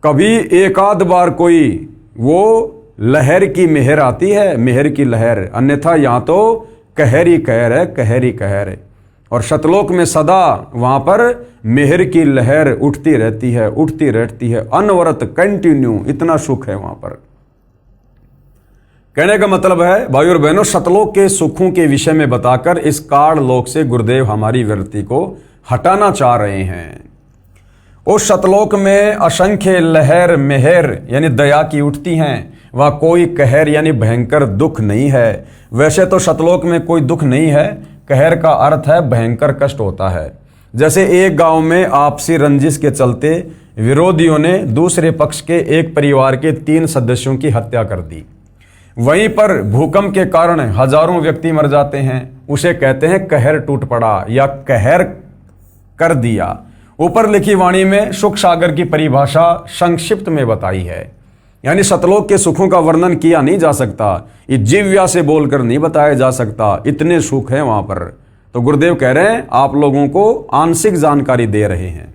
कभी एक आध बार कोई वो लहर की मेहर आती है, मेहर की लहर, अन्यथा यहाँ तो कहर ही कहर है, कहर ही कहर है। और सतलोक में सदा वहाँ पर मेहर की लहर उठती रहती है, उठती रहती है, अनवरत, कंटिन्यू, इतना सुख है वहाँ पर। कहने का मतलब है भाई और बहनों, सतलोक के सुखों के विषय में बताकर इस काल लोक से गुरुदेव हमारी वृत्ति को हटाना चाह रहे हैं। उस सतलोक में असंख्य लहर मेहर यानी दया की उठती हैं, वहाँ कोई कहर यानी भयंकर दुख नहीं है। वैसे तो सतलोक में कोई दुख नहीं है, कहर का अर्थ है भयंकर कष्ट होता है। जैसे एक गांव में आपसी रंजिश के चलते विरोधियों ने दूसरे पक्ष के एक परिवार के 3 सदस्यों की हत्या कर दी। वहीं पर भूकंप के कारण हजारों व्यक्ति मर जाते हैं, उसे कहते हैं कहर टूट पड़ा या कहर कर दिया। ऊपर लिखी वाणी में सुख सागर की परिभाषा संक्षिप्त में बताई है, यानी सतलोक के सुखों का वर्णन किया नहीं जा सकता, ये जिव्या से बोलकर नहीं बताया जा सकता, इतने सुख हैं वहां पर। तो गुरुदेव कह रहे हैं आप लोगों को आंशिक जानकारी दे रहे हैं।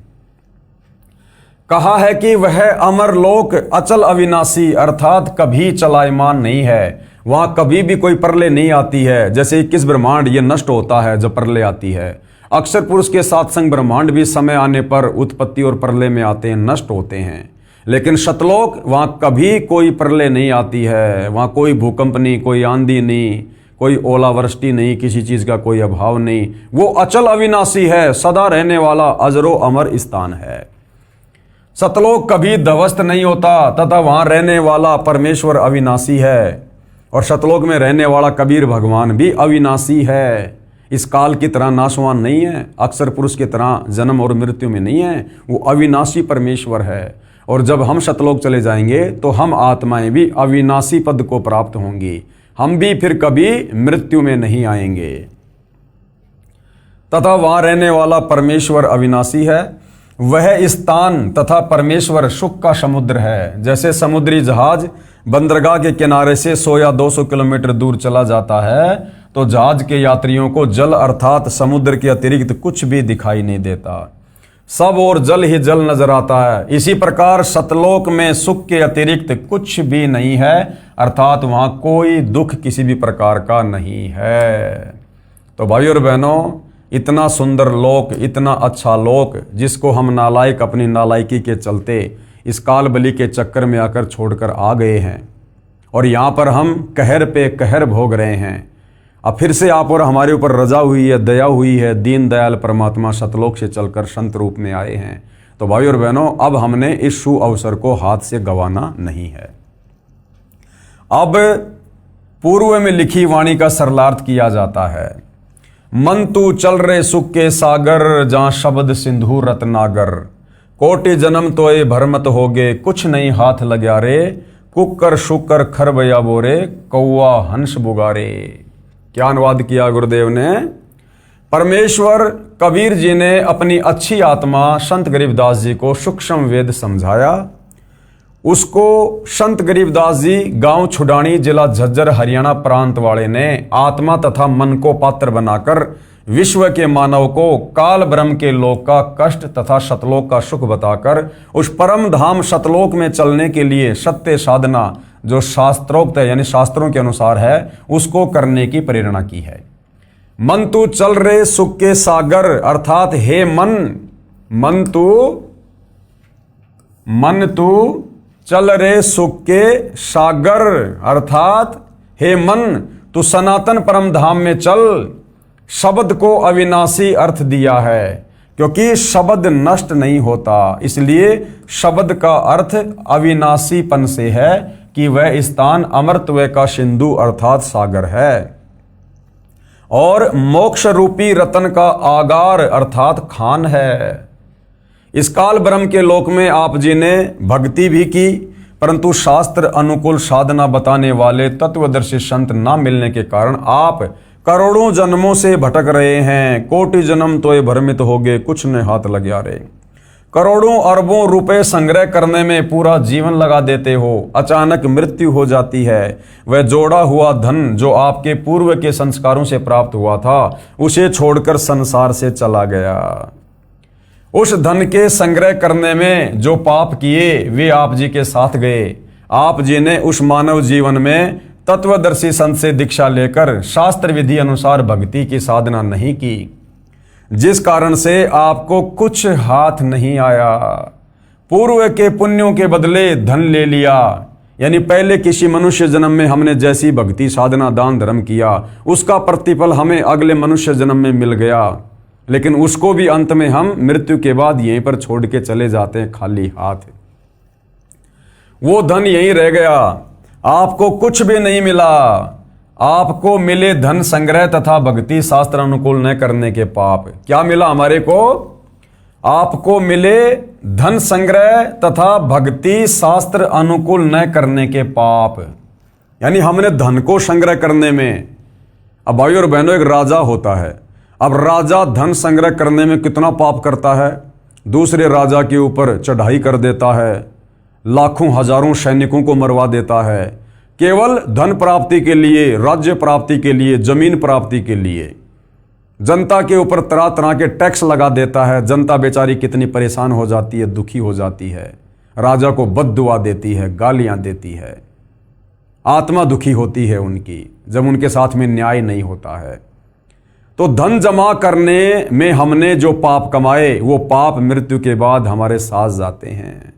कहा है कि वह अमर लोक अचल अविनाशी अर्थात कभी चलायमान नहीं है, वहां कभी भी कोई प्रलय नहीं आती है। जैसे 21 ब्रह्मांड ये नष्ट होता है जब प्रलय आती है, अक्षर पुरुष के साथ संग ब्रह्मांड भी समय आने पर उत्पत्ति और प्रलय में आते हैं, नष्ट होते हैं। लेकिन सतलोक वहां कभी कोई प्रलय नहीं आती है, वहां कोई भूकंप नहीं, कोई आंधी नहीं, कोई ओलावृष्टि नहीं, किसी चीज का कोई अभाव नहीं। वो अचल अविनाशी है, सदा रहने वाला अजरो अमर स्थान है। सतलोक कभी ध्वस्त नहीं होता तथा वहां रहने वाला परमेश्वर अविनाशी है। और सतलोक में रहने वाला कबीर भगवान भी अविनाशी है, इस काल की तरह नाशवान नहीं है, अक्षर पुरुष की तरह जन्म और मृत्यु में नहीं है, वो अविनाशी परमेश्वर है। और जब हम सतलोक चले जाएंगे तो हम आत्माएं भी अविनाशी पद को प्राप्त होंगी, हम भी फिर कभी मृत्यु में नहीं आएंगे। तथा वहां रहने वाला परमेश्वर अविनाशी है, वह स्थान तथा परमेश्वर सुख का समुद्र है। जैसे समुद्री जहाज बंदरगाह के किनारे से 100 या 200 किलोमीटर दूर चला जाता है तो जहाज के यात्रियों को जल अर्थात समुद्र के अतिरिक्त कुछ भी दिखाई नहीं देता, सब और जल ही जल नजर आता है। इसी प्रकार सतलोक में सुख के अतिरिक्त कुछ भी नहीं है, अर्थात वहां कोई दुख किसी भी प्रकार का नहीं है। तो भाई और बहनों, इतना सुंदर लोक, इतना अच्छा लोक जिसको हम नालायक अपनी नालायकी के चलते इस काल बलि के चक्कर में आकर छोड़कर आ गए हैं और यहाँ पर हम कहर पे कहर भोग रहे हैं। अब फिर से आप और हमारे ऊपर रजा हुई है, दया हुई है, दीन दयाल परमात्मा सतलोक से चलकर संत रूप में आए हैं। तो भाई और बहनों, अब हमने इस शुभ अवसर को हाथ से गंवाना नहीं है। अब पूर्व में लिखी वाणी का सरलार्थ किया जाता है। मन तू चल रे सुख के सागर, जहां शब्द सिंधु रत्नागर, कोटि जन्म तोए भरमत होगे, कुछ नहीं हाथ लग्या रे, कुकर शुकर खरबया बोरे, कौआ हंस बुगारे। क्या अनुवाद किया गुरुदेव ने? परमेश्वर कबीर जी ने अपनी अच्छी आत्मा संत गरीबदास जी को सूक्ष्म वेद समझाया। उसको संत गरीबदास जी गांव छुडानी जिला झज्जर हरियाणा प्रांत वाले ने आत्मा तथा मन को पात्र बनाकर विश्व के मानव को काल ब्रह्म के लोक का कष्ट तथा सतलोक का सुख बताकर उस परम धाम सतलोक में चलने के लिए सत्य साधना जो शास्त्रोक्त है यानी शास्त्रों के अनुसार है उसको करने की प्रेरणा की है। मन तू चल रे सुख के सागर अर्थात हे मन तू चल रे सुख के सागर अर्थात हे मन तू सनातन परम धाम में चल। शब्द को अविनाशी अर्थ दिया है क्योंकि शब्द नष्ट नहीं होता, इसलिए शब्द का अर्थ अविनाशीपन से है कि वह स्थान अमरत्व का सिंधु अर्थात सागर है और मोक्ष रूपी रतन का आगार अर्थात खान है। इस काल ब्रह्म के लोक में आप जी ने भक्ति भी की, परंतु शास्त्र अनुकूल साधना बताने वाले तत्वदर्शी संत ना मिलने के कारण आप करोड़ों जन्मों से भटक रहे हैं। कोटि जन्म तो ये भ्रमित होगे, कुछ ने हाथ लग्या रे। करोड़ों अरबों रुपए संग्रह करने में पूरा जीवन लगा देते हो, अचानक मृत्यु हो जाती है। वह जोड़ा हुआ धन जो आपके पूर्व के संस्कारों से प्राप्त हुआ था उसे छोड़कर संसार से चला गया। उस धन के संग्रह करने में जो पाप किए वे आप जी के साथ गए। आप जी ने उस मानव जीवन में तत्वदर्शी संत से दीक्षा लेकर शास्त्र विधि अनुसार भक्ति की साधना नहीं की, जिस कारण से आपको कुछ हाथ नहीं आया। पूर्व के पुण्यों के बदले धन ले लिया, यानी पहले किसी मनुष्य जन्म में हमने जैसी भक्ति साधना दान धर्म किया उसका प्रतिफल हमें अगले मनुष्य जन्म में मिल गया, लेकिन उसको भी अंत में हम मृत्यु के बाद यहीं पर छोड़ के चले जाते हैं खाली हाथ। वो धन यहीं रह गया, आपको कुछ भी नहीं मिला। आपको मिले धन संग्रह तथा भक्ति शास्त्र अनुकूल न करने के पाप। क्या मिला हमारे को? आपको मिले धन संग्रह तथा भक्ति शास्त्र अनुकूल न करने के पाप, यानी हमने धन को संग्रह करने में, अब भाई और बहनों एक राजा होता है, अब राजा धन संग्रह करने में कितना पाप करता है, दूसरे राजा के ऊपर चढ़ाई कर देता है, लाखों हजारों सैनिकों को मरवा देता है, केवल धन प्राप्ति के लिए, राज्य प्राप्ति के लिए, जमीन प्राप्ति के लिए। जनता के ऊपर तरह तरह के टैक्स लगा देता है, जनता बेचारी कितनी परेशान हो जाती है, दुखी हो जाती है, राजा को बद्दुआ देती है, गालियां देती है, आत्मा दुखी होती है उनकी जब उनके साथ में न्याय नहीं होता है। तो धन जमा करने में हमने जो पाप कमाए वो पाप मृत्यु के बाद हमारे साथ जाते हैं,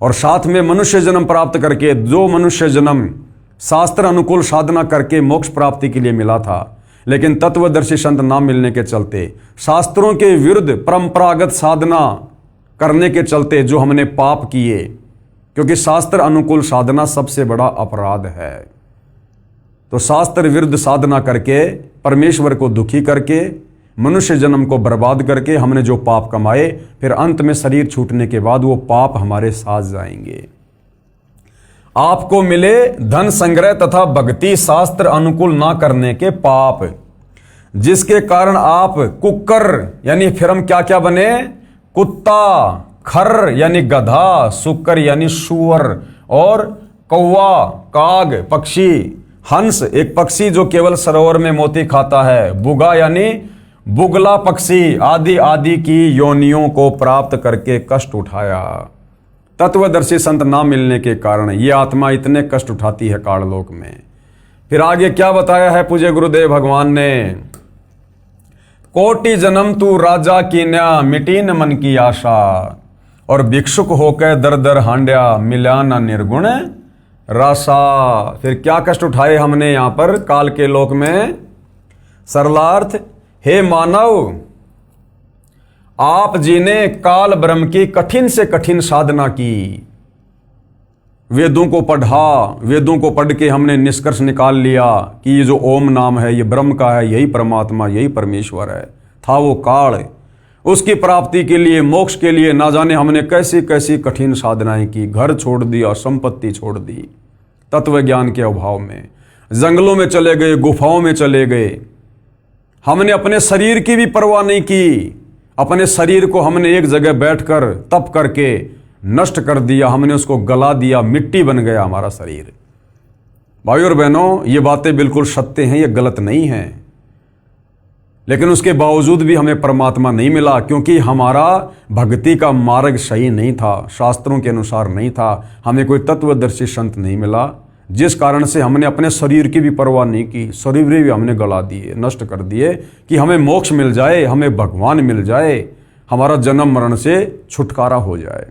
और साथ में मनुष्य जन्म प्राप्त करके, जो मनुष्य जन्म शास्त्र अनुकूल साधना करके मोक्ष प्राप्ति के लिए मिला था, लेकिन तत्वदर्शी संत ना मिलने के चलते, शास्त्रों के विरुद्ध परंपरागत साधना करने के चलते जो हमने पाप किए, क्योंकि शास्त्र अनुकूल साधना सबसे बड़ा अपराध है। तो शास्त्र विरुद्ध साधना करके, परमेश्वर को दुखी करके, मनुष्य जन्म को बर्बाद करके हमने जो पाप कमाए, फिर अंत में शरीर छूटने के बाद वो पाप हमारे साथ जाएंगे। आपको मिले धन संग्रह तथा भक्ति शास्त्र अनुकूल ना करने के पाप, जिसके कारण आप कुक्कर यानी फिर हम क्या क्या बने, कुत्ता, खर यानी गधा, सुकर यानी सुअर, और कौवा, काग पक्षी, हंस एक पक्षी जो केवल सरोवर में मोती खाता है, बुगा यानी बुगला पक्षी, आदि आदि की योनियों को प्राप्त करके कष्ट उठाया। तत्वदर्शी संत ना मिलने के कारण ये आत्मा इतने कष्ट उठाती है काललोक में। फिर आगे क्या बताया है पूज्य गुरुदेव भगवान ने, कोटि जन्म तू राजा की न्या, मिटी न मन की आशा, और भिक्षुक होकर दर दर हांड्या, मिला न निर्गुण रासा। फिर क्या कष्ट उठाए हमने यहां पर काल के लोक में। सरलार्थ, हे मानव, आप जी ने काल ब्रह्म की कठिन से कठिन साधना की, वेदों को पढ़ा, वेदों को पढ़ के हमने निष्कर्ष निकाल लिया कि ये जो ओम नाम है ये ब्रह्म का है, यही परमात्मा, यही परमेश्वर है। था वो काल, उसकी प्राप्ति के लिए, मोक्ष के लिए ना जाने हमने कैसी कैसी कठिन साधनाएं की, घर छोड़ दिया, संपत्ति छोड़ दी, तत्व ज्ञान के अभाव में जंगलों में चले गए, गुफाओं में चले गए। हमने अपने शरीर की भी परवाह नहीं की, अपने शरीर को हमने एक जगह बैठकर तप करके नष्ट कर दिया, हमने उसको गला दिया, मिट्टी बन गया हमारा शरीर। भाई और बहनों, ये बातें बिल्कुल सत्य हैं, ये गलत नहीं हैं, लेकिन उसके बावजूद भी हमें परमात्मा नहीं मिला, क्योंकि हमारा भक्ति का मार्ग सही नहीं था, शास्त्रों के अनुसार नहीं था, हमें कोई तत्वदर्शी संत नहीं मिला, जिस कारण से हमने अपने शरीर की भी परवाह नहीं की, शरीर भी हमने गला दिए, नष्ट कर दिए कि हमें मोक्ष मिल जाए, हमें भगवान मिल जाए, हमारा जन्म मरण से छुटकारा हो जाए।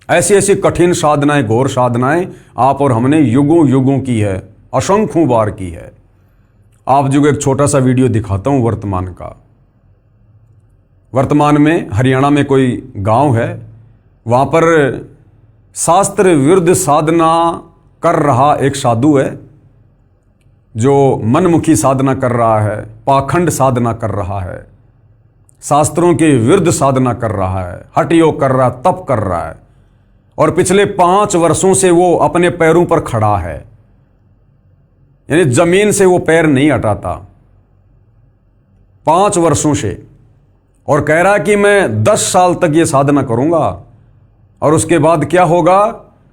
ऐसी ऐसी कठिन साधनाएं, घोर साधनाएं आप और हमने युगों युगों की है, असंख्यों बार की है। आप जो एक छोटा सा वीडियो दिखाता हूं वर्तमान का। वर्तमान में हरियाणा में कोई गांव है, वहां पर शास्त्र विरुद्ध साधना कर रहा एक साधु है, जो मनमुखी साधना कर रहा है, पाखंड साधना कर रहा है, शास्त्रों के विरुद्ध साधना कर रहा है, हठ योग कर रहा है, तप कर रहा है, और पिछले 5 वर्षों से वो अपने पैरों पर खड़ा है, यानी जमीन से वो पैर नहीं हटाता 5 वर्षों से, और कह रहा है कि मैं 10 साल तक ये साधना करूंगा और उसके बाद क्या होगा,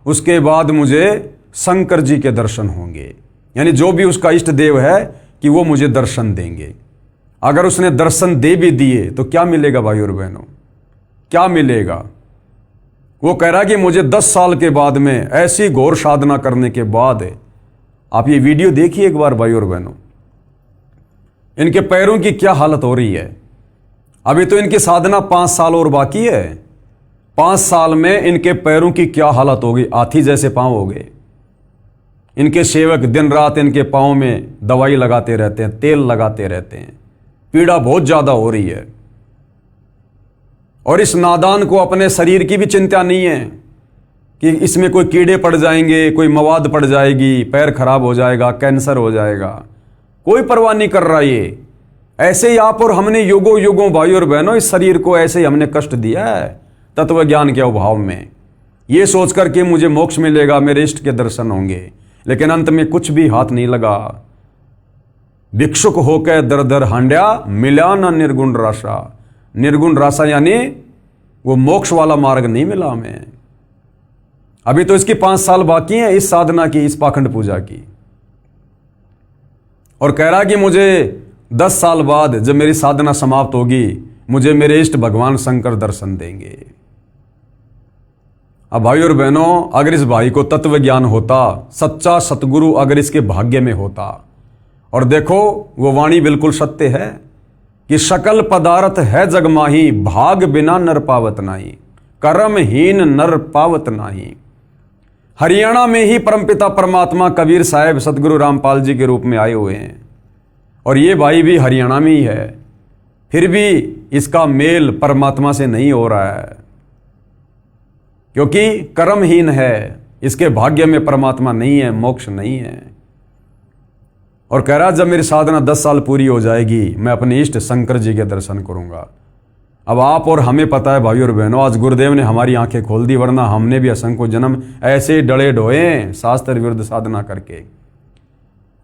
उसके बाद मुझे शंकर जी के दर्शन होंगे, यानी जो भी उसका इष्ट देव है कि वो मुझे दर्शन देंगे। अगर उसने दर्शन दे भी दिए तो क्या मिलेगा भाई और बहनों, क्या मिलेगा? वो कह रहा कि मुझे 10 साल के बाद में ऐसी घोर साधना करने के बाद, आप ये वीडियो देखिए एक बार भाई और बहनों, इनके पैरों की क्या हालत हो रही है। अभी तो इनकी साधना 5 साल और बाकी है। 5 साल में इनके पैरों की क्या हालत होगी, हाथी जैसे पांव हो गए। इनके सेवक दिन रात इनके पांव में दवाई लगाते रहते हैं, तेल लगाते रहते हैं, पीड़ा बहुत ज्यादा हो रही है। और इस नादान को अपने शरीर की भी चिंता नहीं है कि इसमें कोई कीड़े पड़ जाएंगे, कोई मवाद पड़ जाएगी, पैर खराब हो जाएगा, कैंसर हो जाएगा, कोई परवाह नहीं कर रहा। ये ऐसे ही आप और हमने युगों युगों भाई और बहनों इस शरीर को ऐसे ही हमने कष्ट दिया है तत्व ज्ञान के अभाव में, ये सोच करके मुझे मोक्ष मिलेगा, मेरे इष्ट के दर्शन होंगे, लेकिन अंत में कुछ भी हाथ नहीं लगा। भिक्षुक होकर दर दर हांड्या, मिला न निर्गुण राशा। निर्गुण राशा यानी वो मोक्ष वाला मार्ग नहीं मिला हमें। अभी तो इसकी 5 साल बाकी हैं इस साधना की, इस पाखंड पूजा की। और कह रहा कि मुझे 10 साल बाद जब मेरी साधना समाप्त होगी, मुझे मेरे इष्ट भगवान शंकर दर्शन देंगे। अब भाई और बहनों, अगर इस भाई को तत्व ज्ञान होता, सच्चा सतगुरु अगर इसके भाग्य में होता, और देखो वो वाणी बिल्कुल सत्य है कि सकल पदार्थ है जगमाही, भाग बिना नर पावत नाही, कर्महीन नर पावत नाही। हरियाणा में ही परमपिता परमात्मा कबीर साहब सतगुरु रामपाल जी के रूप में आए हुए हैं, और ये भाई भी हरियाणा में ही है, फिर भी इसका मेल परमात्मा से नहीं हो रहा है, क्योंकि कर्महीन है, इसके भाग्य में परमात्मा नहीं है, मोक्ष नहीं है। और कह रहा जब मेरी साधना 10 साल पूरी हो जाएगी, मैं अपने इष्ट शंकर जी के दर्शन करूंगा। अब आप और हमें पता है भाई और बहनों, आज गुरुदेव ने हमारी आंखें खोल दी, वरना हमने भी असंख्य जन्म ऐसे डले ढोए शास्त्र विरुद्ध साधना करके।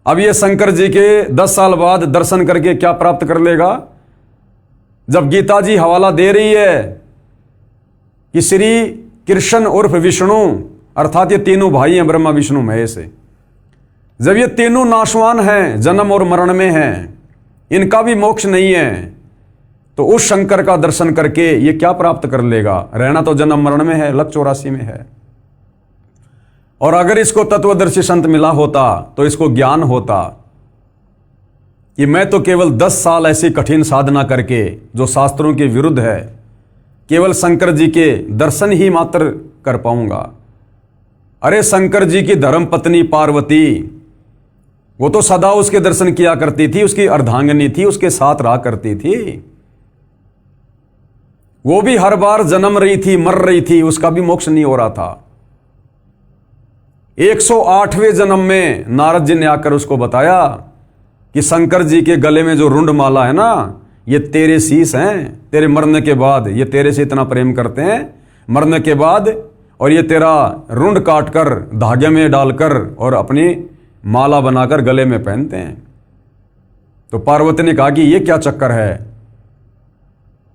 अब ये शंकर जी के 10 साल बाद दर्शन करके क्या प्राप्त कर लेगा? जब गीता जी हवाला दे रही है कि श्री कृष्ण उर्फ विष्णु, अर्थात ये तीनों भाई हैं ब्रह्मा विष्णु महेश, जब ये तीनों नाशवान हैं, जन्म और मरण में हैं, इनका भी मोक्ष नहीं है, तो उस शंकर का दर्शन करके ये क्या प्राप्त कर लेगा? रहना तो जन्म मरण में है, लक 84 में है। और अगर इसको तत्वदर्शी संत मिला होता तो इसको ज्ञान होता कि मैं तो केवल 10 साल ऐसी कठिन साधना करके जो शास्त्रों के विरुद्ध है, केवल शंकर जी के दर्शन ही मात्र कर पाऊंगा। अरे शंकर जी की धर्म पत्नी पार्वती, वो तो सदा उसके दर्शन किया करती थी, उसकी अर्धांगिनी थी, उसके साथ रहा करती थी। वो भी हर बार जन्म रही थी, मर रही थी, उसका भी मोक्ष नहीं हो रहा था। 108वें जन्म में नारद जी ने आकर उसको बताया कि शंकर जी के गले में जो रुंड माला है ना, ये तेरे शीश हैं, तेरे मरने के बाद ये तेरे से इतना प्रेम करते हैं, मरने के बाद, और ये तेरा रुंड काटकर धागे में डालकर और अपनी माला बनाकर गले में पहनते हैं। तो पार्वती ने कहा कि ये क्या चक्कर है?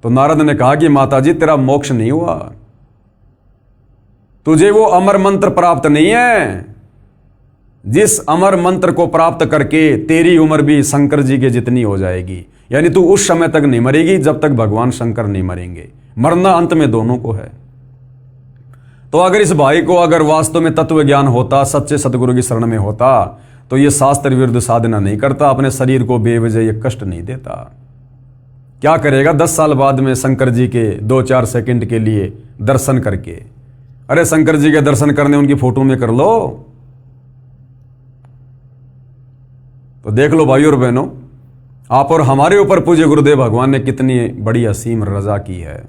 तो नारद ने कहा कि माता जी तेरा मोक्ष नहीं हुआ, तुझे वो अमर मंत्र प्राप्त नहीं है, जिस अमर मंत्र को प्राप्त करके तेरी उम्र भी शंकर जी के जितनी हो जाएगी। यानी तू उस समय तक नहीं मरेगी जब तक भगवान शंकर नहीं मरेंगे। मरना अंत में दोनों को है। तो अगर इस भाई को अगर वास्तव में तत्व ज्ञान होता, सच्चे सतगुरु की शरण में होता, तो ये शास्त्र विरुद्ध साधना नहीं करता, अपने शरीर को बेवजह ये कष्ट नहीं देता। क्या करेगा 10 साल बाद में शंकर जी के 2-4 सेकंड के लिए दर्शन करके? अरे शंकर जी के दर्शन करने उनकी फोटो में कर लो। तो देख लो भाई और बहनों, आप और हमारे ऊपर पूज्य गुरुदेव भगवान ने कितनी बड़ी असीम रजा की है।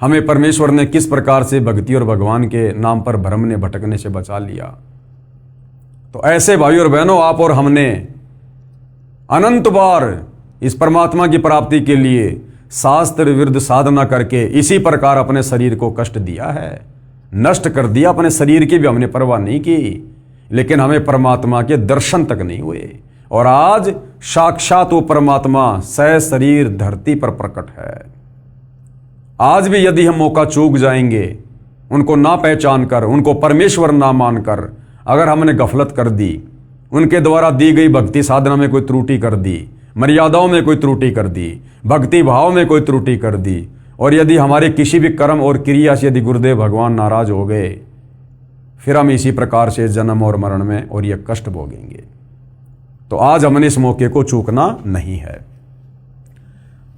हमें परमेश्वर ने किस प्रकार से भक्ति और भगवान के नाम पर भ्रम ने भटकने से बचा लिया। तो ऐसे भाई और बहनों, आप और हमने अनंत बार इस परमात्मा की प्राप्ति के लिए शास्त्र विरुद्ध साधना करके इसी प्रकार अपने शरीर को कष्ट दिया है, नष्ट कर दिया। अपने शरीर की भी हमने परवाह नहीं की, लेकिन हमें परमात्मा के दर्शन तक नहीं हुए। और आज साक्षात वो परमात्मा सशरीर धरती पर प्रकट है। आज भी यदि हम मौका चूक जाएंगे, उनको ना पहचान कर, उनको परमेश्वर ना मानकर अगर हमने गफलत कर दी, उनके द्वारा दी गई भक्ति साधना में कोई त्रुटि कर दी, मर्यादाओं में कोई त्रुटि कर दी, भक्ति भाव में कोई त्रुटि कर दी, और यदि हमारे किसी भी कर्म और क्रिया से यदि गुरुदेव भगवान नाराज हो गए, फिर हम इसी प्रकार से जन्म और मरण में और ये कष्ट भोगेंगे। तो आज हमने इस मौके को चूकना नहीं है।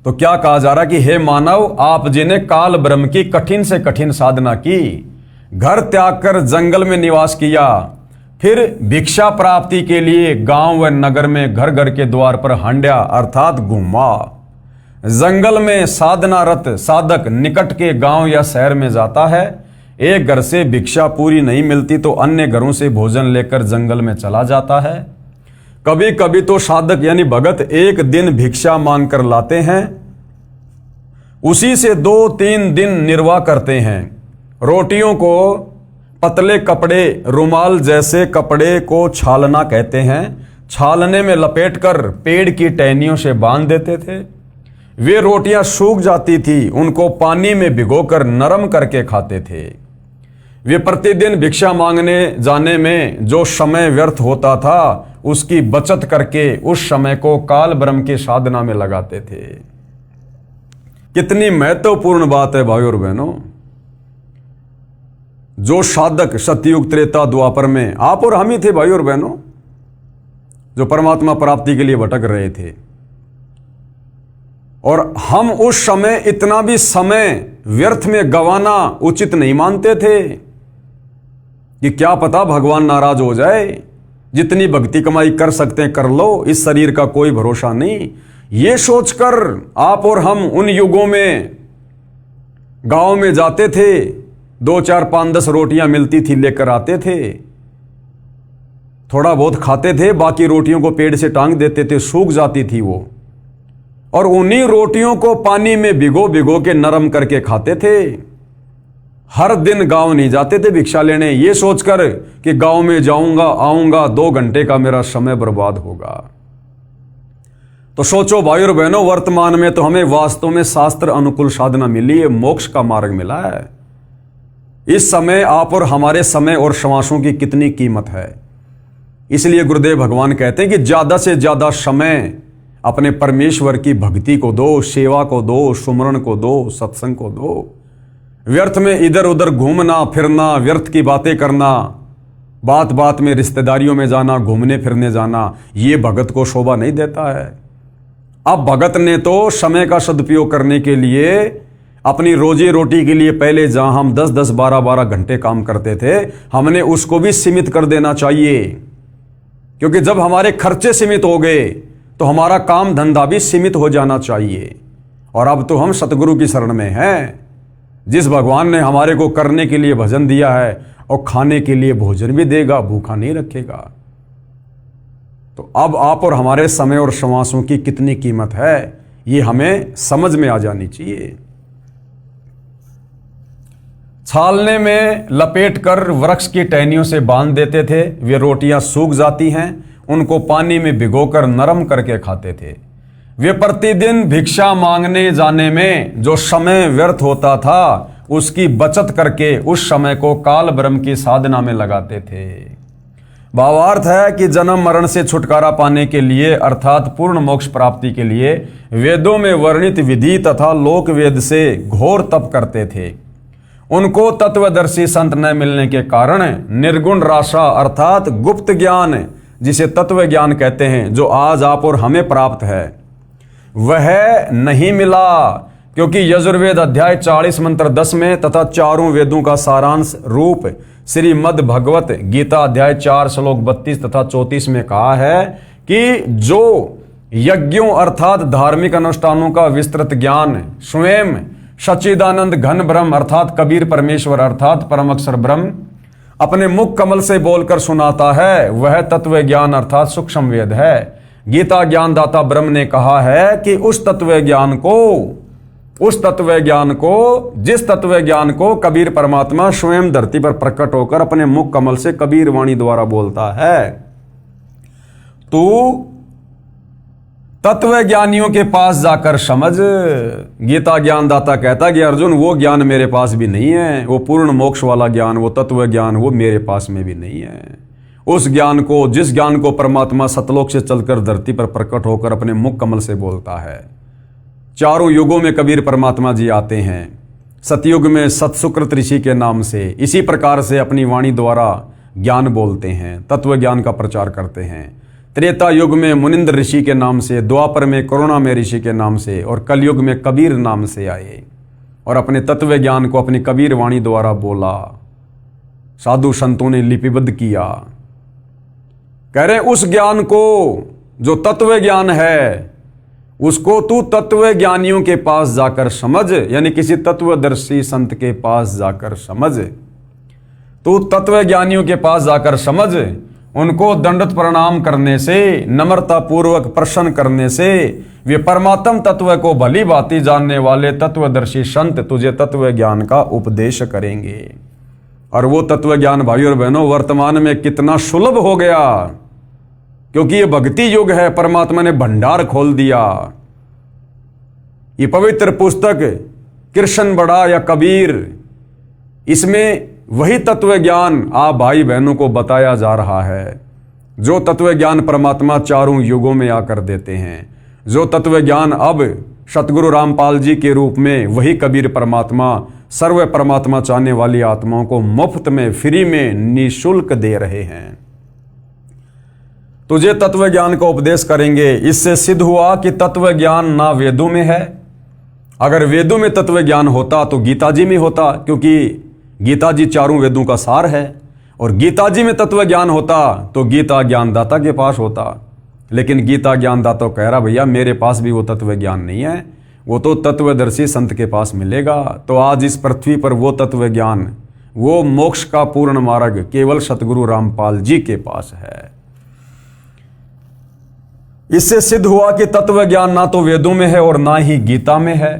तो क्या कहा जा रहा कि हे मानव, आप जिन्हें काल ब्रह्म की कठिन से कठिन साधना की, घर त्याग कर जंगल में निवास किया, फिर भिक्षा प्राप्ति के लिए गांव व नगर में घर घर के द्वार पर हंड्या अर्थात घूमा। जंगल में साधनारत साधक निकट के गांव या शहर में जाता है। एक घर से भिक्षा पूरी नहीं मिलती तो अन्य घरों से भोजन लेकर जंगल में चला जाता है। कभी कभी तो साधक यानी भगत एक दिन भिक्षा मांग कर लाते हैं, उसी से 2-3 दिन निर्वाह करते हैं। रोटियों को पतले कपड़े, रुमाल जैसे कपड़े को छालना कहते हैं, छालने में लपेटकर पेड़ की टहनियों से बांध देते थे। वे रोटियां सूख जाती थी, उनको पानी में भिगोकर नरम करके खाते थे। वे प्रतिदिन भिक्षा मांगने जाने में जो समय व्यर्थ होता था, उसकी बचत करके उस समय को काल ब्रह्म की साधना में लगाते थे। कितनी महत्वपूर्ण बात है भाइयों और बहनों। जो साधक सतयुग त्रेता द्वापर में आप और हम ही थे भाइयों और बहनों, जो परमात्मा प्राप्ति के लिए भटक रहे थे, और हम उस समय इतना भी समय व्यर्थ में गंवाना उचित नहीं मानते थे कि क्या पता भगवान नाराज हो जाए। जितनी भक्ति कमाई कर सकते हैं कर लो, इस शरीर का कोई भरोसा नहीं। ये सोचकर आप और हम उन युगों में गांव में जाते थे, 2-4, 5-10 रोटियां मिलती थी लेकर आते थे, थोड़ा बहुत खाते थे, बाकी रोटियों को पेड़ से टांग देते थे, सूख जाती थी वो, और उन्हीं रोटियों को पानी में भिगो भिगो के नरम करके खाते थे। हर दिन गांव नहीं जाते थे भिक्षा लेने, ये सोचकर कि गांव में जाऊंगा आऊंगा 2 घंटे का मेरा समय बर्बाद होगा। तो सोचो भाइयों और बहनों, वर्तमान में तो हमें वास्तव में शास्त्र अनुकूल साधना मिली है, मोक्ष का मार्ग मिला है। इस समय आप और हमारे समय और श्वासों की कितनी कीमत है। इसलिए गुरुदेव भगवान कहते हैं कि ज्यादा से ज्यादा समय अपने परमेश्वर की भक्ति को दो, सेवा को दो, सुमरण को दो, सत्संग को दो। व्यर्थ में इधर उधर घूमना फिरना, व्यर्थ की बातें करना, बात बात में रिश्तेदारियों में जाना, घूमने फिरने जाना, ये भगत को शोभा नहीं देता है। अब भगत ने तो समय का सदुपयोग करने के लिए, अपनी रोजी रोटी के लिए पहले जहां हम 10-10, 12-12 घंटे काम करते थे, हमने उसको भी सीमित कर देना चाहिए। क्योंकि जब हमारे खर्चे सीमित हो गए तो हमारा काम धंधा भी सीमित हो जाना चाहिए। और अब तो हम सतगुरु की शरण में हैं, जिस भगवान ने हमारे को करने के लिए भजन दिया है और खाने के लिए भोजन भी देगा, भूखा नहीं रखेगा। तो अब आप और हमारे समय और श्वासों की कितनी कीमत है, ये हमें समझ में आ जानी चाहिए। छालने में लपेटकर वृक्ष की टहनियों से बांध देते थे। वे रोटियां सूख जाती हैं, उनको पानी में भिगोकर नरम करके खाते थे। वे प्रतिदिन भिक्षा मांगने जाने में जो समय व्यर्थ होता था, उसकी बचत करके उस समय को काल ब्रह्म की साधना में लगाते थे। भावार्थ है कि जन्म मरण से छुटकारा पाने के लिए अर्थात पूर्ण मोक्ष प्राप्ति के लिए वेदों में वर्णित विधि तथा लोक वेद से घोर तप करते थे। उनको तत्वदर्शी संत न मिलने के कारण निर्गुण राशा अर्थात गुप्त ज्ञान, जिसे तत्व ज्ञान कहते हैं, जो आज आप और हमें प्राप्त है, वह नहीं मिला। क्योंकि यजुर्वेद अध्याय 40 मंत्र 10 में तथा चारों वेदों का सारांश रूप श्रीमद् भगवत गीता अध्याय 4 श्लोक 32 तथा 34 में कहा है कि जो यज्ञों अर्थात धार्मिक अनुष्ठानों का विस्तृत ज्ञान स्वयं सच्चिदानंद घन ब्रह्म अर्थात कबीर परमेश्वर अर्थात परम अक्षर ब्रह्म अपने मुख कमल से बोलकर सुनाता है, वह तत्व ज्ञान अर्थात सूक्ष्म वेद है। गीता ज्ञानदाता ब्रह्म ने कहा है कि उस तत्व ज्ञान को जिस तत्व ज्ञान को कबीर परमात्मा स्वयं धरती पर प्रकट होकर अपने मुख कमल से कबीर वाणी द्वारा बोलता है, तू तत्व ज्ञानियों के पास जाकर समझ। गीता ज्ञानदाता कहता कि अर्जुन, वो ज्ञान मेरे पास भी नहीं है, वो पूर्ण मोक्ष वाला ज्ञान, वो तत्व ज्ञान, वो मेरे पास में भी नहीं है। उस ज्ञान को, जिस ज्ञान को परमात्मा सतलोक से चलकर धरती पर प्रकट होकर अपने मुख कमल से बोलता है, चारों युगों में कबीर परमात्मा जी आते हैं। सतयुग में सतसुकृत ऋषि के नाम से इसी प्रकार से अपनी वाणी द्वारा ज्ञान बोलते हैं, तत्व ज्ञान का प्रचार करते हैं। त्रेता युग में मुनिंद्र ऋषि के नाम से, द्वापर में करुणामय ऋषि के नाम से और कलयुग में कबीर नाम से आए और अपने तत्व ज्ञान को अपनी कबीर वाणी द्वारा बोला। साधु संतों ने लिपिबद्ध किया। कह रहे उस ज्ञान को जो तत्व ज्ञान है उसको तू तत्व ज्ञानियों के पास जाकर समझ, यानी किसी तत्वदर्शी संत के पास जाकर समझ। तू तत्व ज्ञानियों के पास जाकर समझ, उनको दंडवत प्रणाम करने से, नम्रता पूर्वक प्रश्न करने से वे परमात्म तत्व को भली भांति जानने वाले तत्वदर्शी संत तुझे तत्व ज्ञान का उपदेश करेंगे। और वो तत्व ज्ञान भाई और बहनों वर्तमान में कितना सुलभ हो गया, क्योंकि ये भक्ति युग है। परमात्मा ने भंडार खोल दिया। ये पवित्र पुस्तक कृष्ण बड़ा या कबीर, इसमें वही तत्व ज्ञान आप भाई बहनों को बताया जा रहा है जो तत्व ज्ञान परमात्मा चारों युगों में आकर देते हैं। जो तत्व ज्ञान अब सतगुरु रामपाल जी के रूप में वही कबीर परमात्मा सर्व परमात्मा चाहने वाली आत्माओं को मुफ्त में, फ्री में, निःशुल्क दे रहे हैं। तुझे तत्व ज्ञान का उपदेश करेंगे। इससे सिद्ध हुआ कि तत्व ज्ञान ना वेदों में है। अगर वेदों में तत्व ज्ञान होता तो गीता जी में होता, क्योंकि गीता जी चारों वेदों का सार है। और गीता जी में तत्व ज्ञान होता तो गीता ज्ञानदाता के पास होता। लेकिन गीता ज्ञानदाता कह रहा भैया मेरे पास भी वो तत्व ज्ञान नहीं है, वो तो तत्वदर्शी संत के पास मिलेगा। तो आज इस पृथ्वी पर वो तत्व ज्ञान, वो मोक्ष का पूर्ण मार्ग केवल सतगुरु रामपाल जी के पास है। इससे सिद्ध हुआ कि तत्व ज्ञान ना तो वेदों में है और ना ही गीता में है।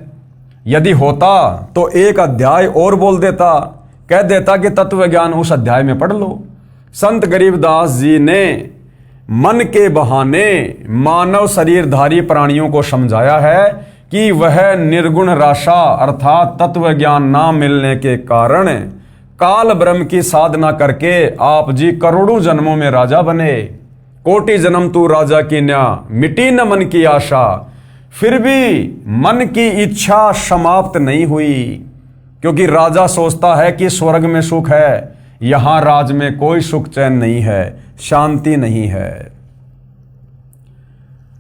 यदि होता तो एक अध्याय और बोल देता, कह देता कि तत्व ज्ञान उस अध्याय में पढ़ लो। संत गरीबदास जी ने मन के बहाने मानव शरीरधारी प्राणियों को समझाया है कि वह निर्गुण राशा अर्थात तत्व ज्ञान ना मिलने के कारण काल ब्रह्म की साधना करके आप जी करोड़ों जन्मों में राजा बने। कोटि जन्म तू राजा की न्या, मिटी न मन की आशा। फिर भी मन की इच्छा समाप्त नहीं हुई, क्योंकि राजा सोचता है कि स्वर्ग में सुख है, यहां राज में कोई सुख चैन नहीं है, शांति नहीं है।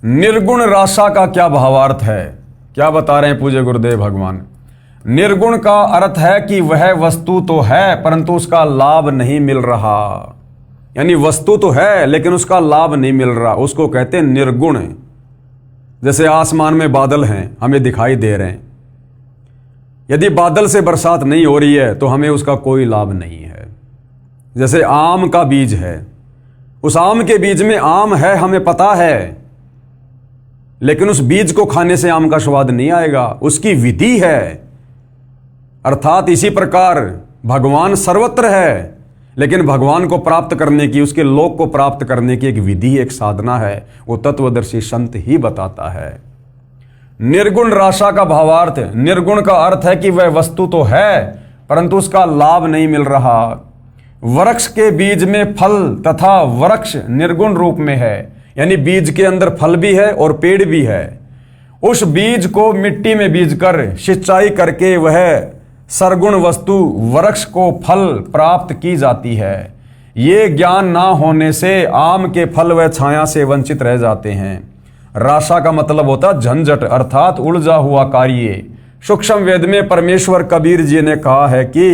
निर्गुण राशा का क्या भावार्थ है, क्या बता रहे हैं पूज्य गुरुदेव भगवान। निर्गुण का अर्थ है कि वह वस्तु तो है परंतु उसका लाभ नहीं मिल रहा। यानी वस्तु तो है लेकिन उसका लाभ नहीं मिल रहा, उसको कहते हैं निर्गुण। जैसे आसमान में बादल हैं, हमें दिखाई दे रहे हैं। यदि बादल से बरसात नहीं हो रही है तो हमें उसका कोई लाभ नहीं है। जैसे आम का बीज है, उस आम के बीज में आम है हमें पता है, लेकिन उस बीज को खाने से आम का स्वाद नहीं आएगा, उसकी विधि है। अर्थात इसी प्रकार भगवान सर्वत्र है, लेकिन भगवान को प्राप्त करने की, उसके लोक को प्राप्त करने की एक विधि, एक साधना है, वो तत्वदर्शी संत ही बताता है। निर्गुण राशा का भावार्थ, निर्गुण का अर्थ है कि वह वस्तु तो है परंतु उसका लाभ नहीं मिल रहा। वृक्ष के बीज में फल तथा वृक्ष निर्गुण रूप में है, यानी बीज के अंदर फल भी है और पेड़ भी है। उस बीज को मिट्टी में बीज कर सिंचाई करके वह सरगुण वस्तु वृक्ष को फल प्राप्त की जाती है। ये ज्ञान ना होने से आम के फल व छाया से वंचित रह जाते हैं। राशा का मतलब होता झंझट अर्थात उलझा हुआ कार्य। सूक्ष्म वेद में परमेश्वर कबीर जी ने कहा है कि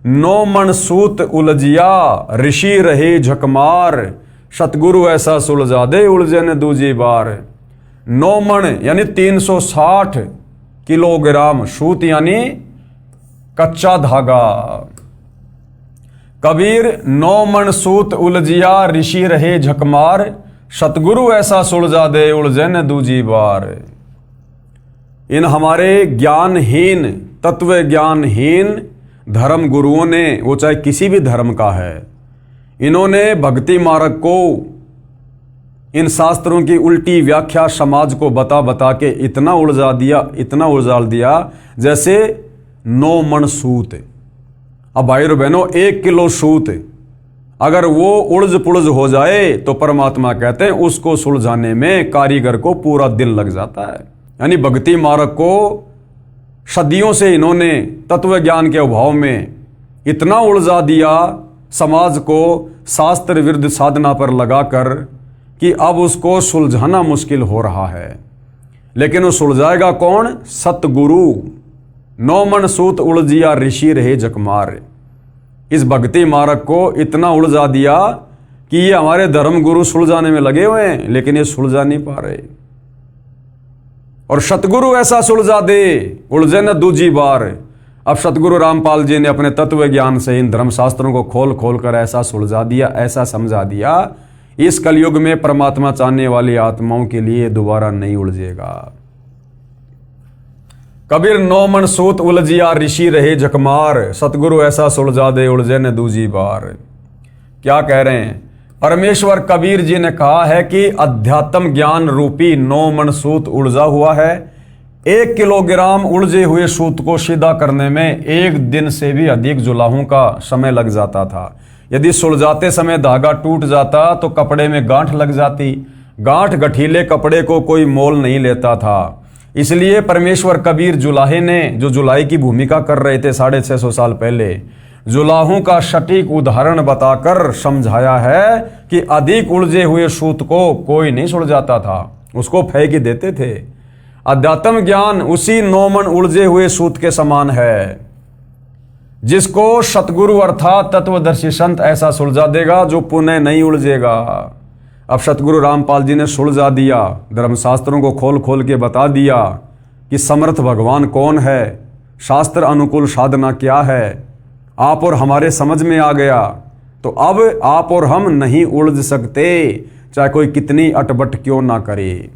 नो मन सूत उलझिया ऋषि रहे झकमार, सतगुरु ऐसा सुलझा दे उलझे न दूजी बार। 9 मन यानी 360 किलोग्राम, सूत यानी कच्चा धागा। कबीर 9 मन सूत उलझिया ऋषि रहे झकमार, सतगुरु ऐसा सुलझा दे उलझे न दूजी बार। इन हमारे ज्ञानहीन, तत्व ज्ञानहीन धर्म गुरुओं ने, वो चाहे किसी भी धर्म का है, इन्होंने भक्ति मार्ग को, इन शास्त्रों की उल्टी व्याख्या समाज को बता बता के इतना उलझा दिया, इतना उलझाल दिया जैसे 9 मन सूत। अब भाई और बहनों 1 किलो सूत अगर वो उलझ पुलझ हो जाए तो परमात्मा कहते हैं उसको सुलझाने में कारीगर को पूरा दिन लग जाता है। यानी भक्ति मार्ग को सदियों से इन्होंने तत्व ज्ञान के अभाव में इतना उलझा दिया, समाज को शास्त्र विरुद्ध साधना पर लगाकर, कि अब उसको सुलझाना मुश्किल हो रहा है। लेकिन वो सुलझाएगा कौन? सतगुरु। नौ मन सूत उलझिया ऋषि रहे जकमार। इस भक्ति मार्ग को इतना उलझा दिया कि ये हमारे धर्म गुरु सुलझाने में लगे हुए हैं, लेकिन ये सुलझा नहीं पा रहे। और सतगुरु ऐसा सुलझा दे, उलझे न दूजी बार। अब सतगुरु रामपाल जी ने अपने तत्व ज्ञान से इन धर्मशास्त्रों को खोल खोल कर ऐसा सुलझा दिया, ऐसा समझा दिया, इस कलयुग में परमात्मा चाहने वाली आत्माओं के लिए दोबारा नहीं उलझेगा। कबीर नौ मन सूत उलझिया ऋषि रहे जकमार। सतगुरु ऐसा सुलझा दे, उलझे न दूजी बार। क्या कह रहे हैं? परमेश्वर कबीर जी ने कहा है कि अध्यात्म ज्ञान रूपी नौ मन सूत उलझा हुआ है। 1 किलोग्राम उलझे हुए सूत को सीधा करने में 1 दिन से भी अधिक जुलाहों का समय लग जाता था। यदि सुलझाते समय धागा टूट जाता तो कपड़े में गांठ लग जाती। गांठ गठीले कपड़े को कोई मोल नहीं लेता था। इसलिए परमेश्वर कबीर जुलाहे ने, जो जुलाई की भूमिका कर रहे थे 650 साल पहले, जुलाहों का सटीक उदाहरण बताकर समझाया है कि अधिक उलझे हुए सूत को कोई नहीं सुलझाता था, उसको फेंक ही देते थे। अध्यात्म ज्ञान उसी 9 मन उलझे हुए सूत के समान है, जिसको सतगुरु अर्थात तत्वदर्शी संत ऐसा सुलझा देगा जो पुनः नहीं उलझेगा। अब सतगुरु रामपाल जी ने सुलझा दिया, धर्मशास्त्रों को खोल खोल के बता दिया कि समर्थ भगवान कौन है, शास्त्र अनुकूल साधना क्या है। आप और हमारे समझ में आ गया, तो अब आप और हम नहीं उलझ सकते, चाहे कोई कितनी अटपट क्यों ना करे।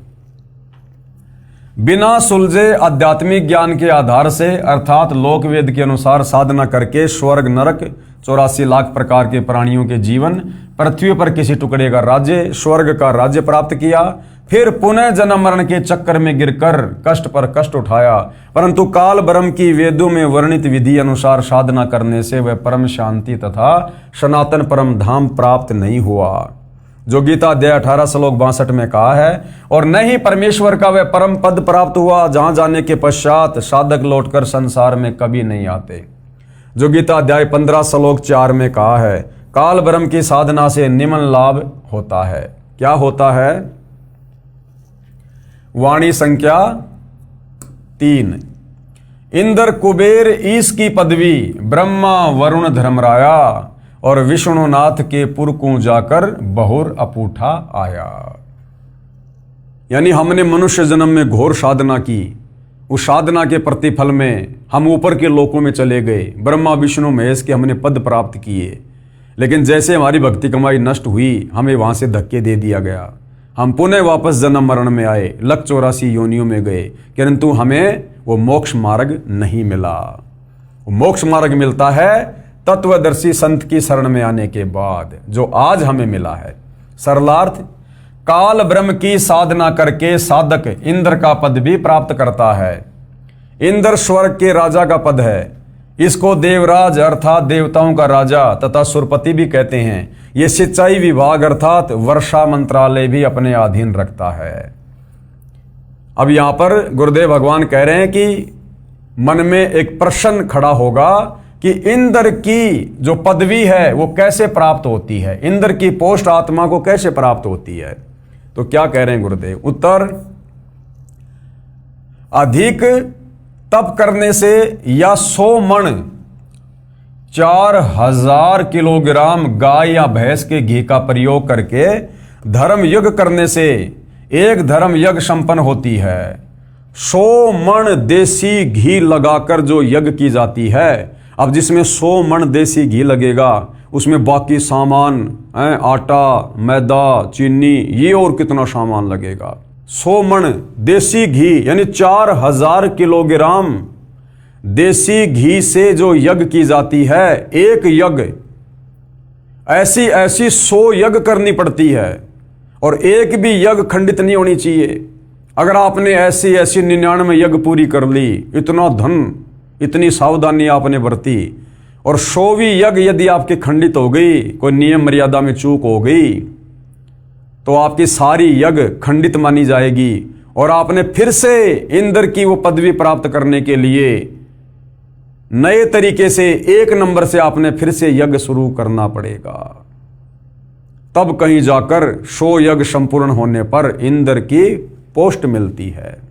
बिना सुलझे आध्यात्मिक ज्ञान के आधार से अर्थात लोकवेद के अनुसार साधना करके स्वर्ग नरक 84 लाख प्रकार के प्राणियों के जीवन, पृथ्वी पर किसी टुकड़े का राज्य, स्वर्ग का राज्य प्राप्त किया, फिर पुनः जन्म मरण के चक्कर में गिरकर कष्ट पर कष्ट उठाया, परंतु काल ब्रह्म की वेदों में वर्णित विधि अनुसार साधना करने से वह परम शांति तथा सनातन परम धाम प्राप्त नहीं हुआ, जो गीता अध्याय 18 श्लोक 62 में कहा है। और न ही परमेश्वर का वह परम पद प्राप्त हुआ जहां जाने के पश्चात साधक लौटकर संसार में कभी नहीं आते, जो गीता अध्याय 15 श्लोक 4 में कहा है। काल ब्रह्म की साधना से निम्न लाभ होता है। क्या होता है? वाणी संख्या 3। इंद्र कुबेर ईश की पदवी, ब्रह्मा वरुण धर्मराया, और विष्णुनाथ के पुर को जाकर बहुर अपूठा आया। यानी हमने मनुष्य जन्म में घोर साधना की, उस साधना के प्रतिफल में हम ऊपर के लोकों में चले गए, ब्रह्मा विष्णु महेश के हमने पद प्राप्त किए। लेकिन जैसे हमारी भक्ति कमाई नष्ट हुई, हमें वहां से धक्के दे दिया गया, हम पुनः वापस जन्म मरण में आए, 184 योनियों में गए, किंतु हमें वो मोक्ष मार्ग नहीं मिला। वो मोक्ष मार्ग मिलता है तत्वदर्शी संत की शरण में आने के बाद, जो आज हमें मिला है। सरलार्थ, काल ब्रह्म की साधना करके साधक इंद्र का पद भी प्राप्त करता है। इंद्र स्वर्ग के राजा का पद है। इसको देवराज अर्थात देवताओं का राजा तथा सुरपति भी कहते हैं। ये सिंचाई विभाग अर्थात वर्षा मंत्रालय भी अपने अधीन रखता है। अब यहां पर गुरुदेव भगवान कह रहे हैं कि मन में एक प्रश्न खड़ा होगा कि इंद्र की जो पदवी है वो कैसे प्राप्त होती है, इंद्र की पोस्ट आत्मा को कैसे प्राप्त होती है। तो क्या कह रहे हैं गुरुदेव? उत्तर, अधिक तप करने से या 100 मण 4000 किलोग्राम गाय या भैंस के घी का प्रयोग करके धर्म यज्ञ करने से एक धर्म यज्ञ संपन्न होती है। 100 मण देसी घी लगाकर जो यज्ञ की जाती है, अब जिसमें 100 मण देसी घी लगेगा, उसमें बाकी सामान आटा, मैदा, चीनी, ये और कितना सामान लगेगा। 100 मण देसी घी यानी 4000 किलोग्राम देसी घी से जो यज्ञ की जाती है, एक यज्ञ ऐसी 100 यज्ञ करनी पड़ती है, और एक भी यज्ञ खंडित नहीं होनी चाहिए। अगर आपने ऐसी 99 यज्ञ पूरी कर ली, इतना धन, इतनी सावधानी आपने बरती, और 100वीं यज्ञ यदि आपकी खंडित हो गई, कोई नियम मर्यादा में चूक हो गई, तो आपकी सारी यज्ञ खंडित मानी जाएगी और आपने फिर से इंद्र की वो पदवी प्राप्त करने के लिए नए तरीके से 1 नंबर से आपने फिर से यज्ञ शुरू करना पड़ेगा। तब कहीं जाकर 100 यज्ञ संपूर्ण होने पर इंद्र की पोस्ट मिलती है।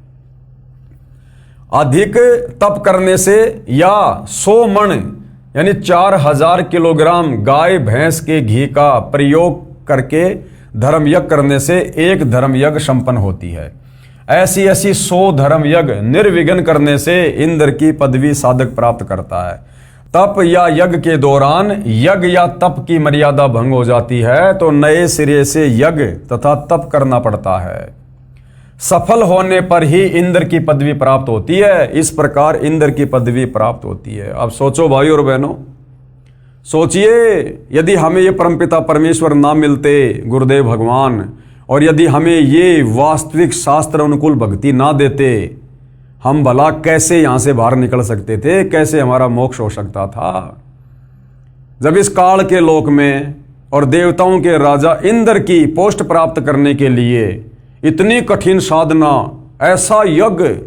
अधिक तप करने से या 100 मण यानी 4000 किलोग्राम गाय भैंस के घी का प्रयोग करके धर्म यज्ञ करने से एक धर्म यज्ञ संपन्न होती है। ऐसी 100 धर्म यज्ञ निर्विघ्न करने से इंद्र की पदवी साधक प्राप्त करता है। तप या यज्ञ के दौरान यज्ञ या तप की मर्यादा भंग हो जाती है तो नए सिरे से यज्ञ तथा तप करना पड़ता है। सफल होने पर ही इंद्र की पदवी प्राप्त होती है। इस प्रकार इंद्र की पदवी प्राप्त होती है। अब सोचो भाई और बहनों, सोचिए यदि हमें ये परमपिता परमेश्वर ना मिलते, गुरुदेव भगवान, और यदि हमें ये वास्तविक शास्त्र अनुकूल भक्ति ना देते, हम भला कैसे यहां से बाहर निकल सकते थे, कैसे हमारा मोक्ष हो सकता था। जब इस काल के लोक में और देवताओं के राजा इंद्र की पोस्ट प्राप्त करने के लिए इतनी कठिन साधना, ऐसा यज्ञ,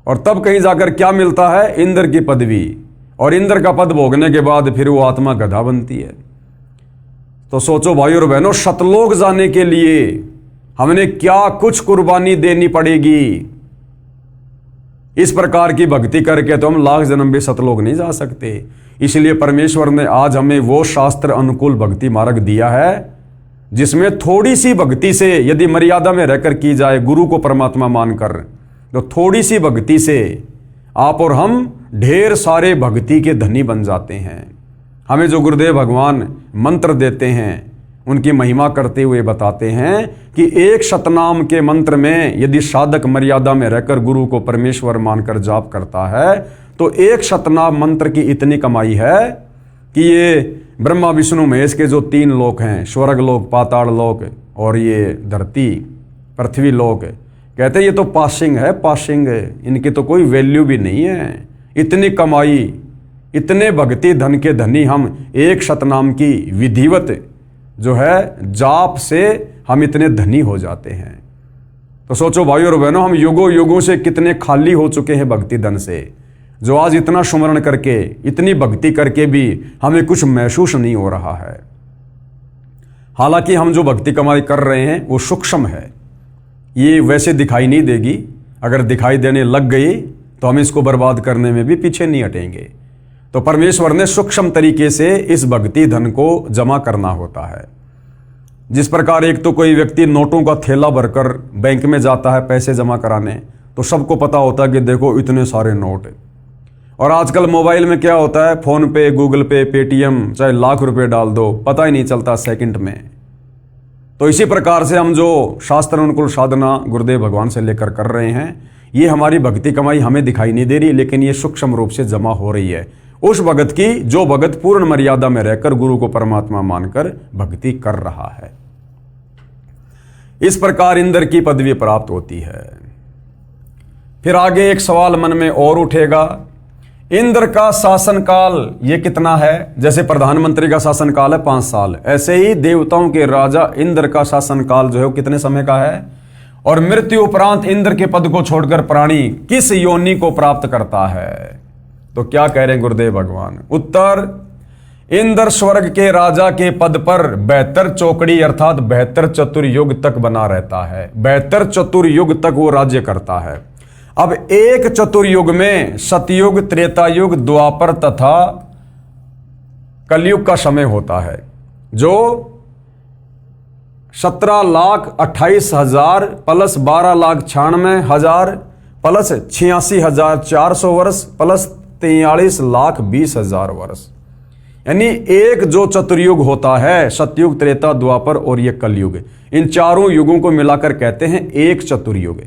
और तब कहीं जाकर क्या मिलता है, इंद्र की पदवी, और इंद्र का पद भोगने के बाद फिर वो आत्मा गधा बनती है। तो सोचो भाई और बहनों, सतलोक जाने के लिए हमने क्या कुछ कुर्बानी देनी पड़ेगी। इस प्रकार की भक्ति करके तो हम लाख जन्म भी सतलोक नहीं जा सकते। इसलिए परमेश्वर ने आज हमें वो शास्त्र अनुकूल भक्ति मार्ग दिया है जिसमें थोड़ी सी भक्ति से यदि मर्यादा में रहकर की जाए, गुरु को परमात्मा मानकर, तो थोड़ी सी भक्ति से आप और हम ढेर सारे भक्ति के धनी बन जाते हैं। हमें जो गुरुदेव भगवान मंत्र देते हैं उनकी महिमा करते हुए बताते हैं कि एक शतनाम के मंत्र में यदि साधक मर्यादा में रहकर गुरु को परमेश्वर मानकर जाप करता है तो एक शतनाम मंत्र की इतनी कमाई है कि ये ब्रह्मा विष्णु महेश के जो 3 लोक हैं, स्वर्ग लोक, पाताल लोक और ये धरती पृथ्वी लोक, कहते हैं ये तो पासिंग है, पासिंग है, इनकी तो कोई वैल्यू भी नहीं है। इतनी कमाई, इतने भक्ति धन के धनी हम एक शतनाम की विधिवत जो है जाप से हम इतने धनी हो जाते हैं। तो सोचो भाई और बहनों, हम युगों युगों से कितने खाली हो चुके हैं भक्ति धन से, जो आज इतना सुमरण करके, इतनी भक्ति करके भी हमें कुछ महसूस नहीं हो रहा है। हालांकि हम जो भक्ति कमाई कर रहे हैं वो सूक्ष्म है, ये वैसे दिखाई नहीं देगी। अगर दिखाई देने लग गई तो हम इसको बर्बाद करने में भी पीछे नहीं हटेंगे। तो परमेश्वर ने सूक्ष्म तरीके से इस भक्ति धन को जमा करना होता है। जिस प्रकार एक तो कोई व्यक्ति नोटों का थैला भरकर बैंक में जाता है पैसे जमा कराने, तो सबको पता होता है कि देखो इतने सारे नोट। और आजकल मोबाइल में क्या होता है, फोन पे, गूगल पे, पेटीएम, चाहे लाख रुपए डाल दो, पता ही नहीं चलता सेकंड में। तो इसी प्रकार से हम जो शास्त्र अनुकूल साधना गुरुदेव भगवान से लेकर कर रहे हैं, ये हमारी भक्ति कमाई हमें दिखाई नहीं दे रही, लेकिन ये सूक्ष्म रूप से जमा हो रही है उस भगत की जो भगत पूर्ण मर्यादा में रहकर गुरु को परमात्मा मानकर भक्ति कर रहा है। इस प्रकार इंद्र की पदवी प्राप्त होती है। फिर आगे एक सवाल मन में और उठेगा, इंद्र का शासन काल ये कितना है? जैसे प्रधानमंत्री का शासन काल है 5 साल, ऐसे ही देवताओं के राजा इंद्र का शासन काल जो है वो कितने समय का है? और मृत्यु उपरांत इंद्र के पद को छोड़कर प्राणी किस योनि को प्राप्त करता है? तो क्या कह रहे हैं गुरुदेव भगवान? उत्तर, इंद्र स्वर्ग के राजा के पद पर 72 चौकड़ी अर्थात 72 चतुर्युग तक बना रहता है। 72 चतुर्युग तक वो राज्य करता है। अब एक चतुर्युग में सतयुग, त्रेतायुग, द्वापर तथा कलयुग का समय होता है, जो 17,28,000 प्लस 12,96,000 प्लस 86,400 वर्ष प्लस 43,20,000 वर्ष, यानी एक जो चतुर्युग होता है, सतयुग, त्रेता, द्वापर और ये कलयुग, इन चारों युगों को मिलाकर कहते हैं एक चतुर्युग।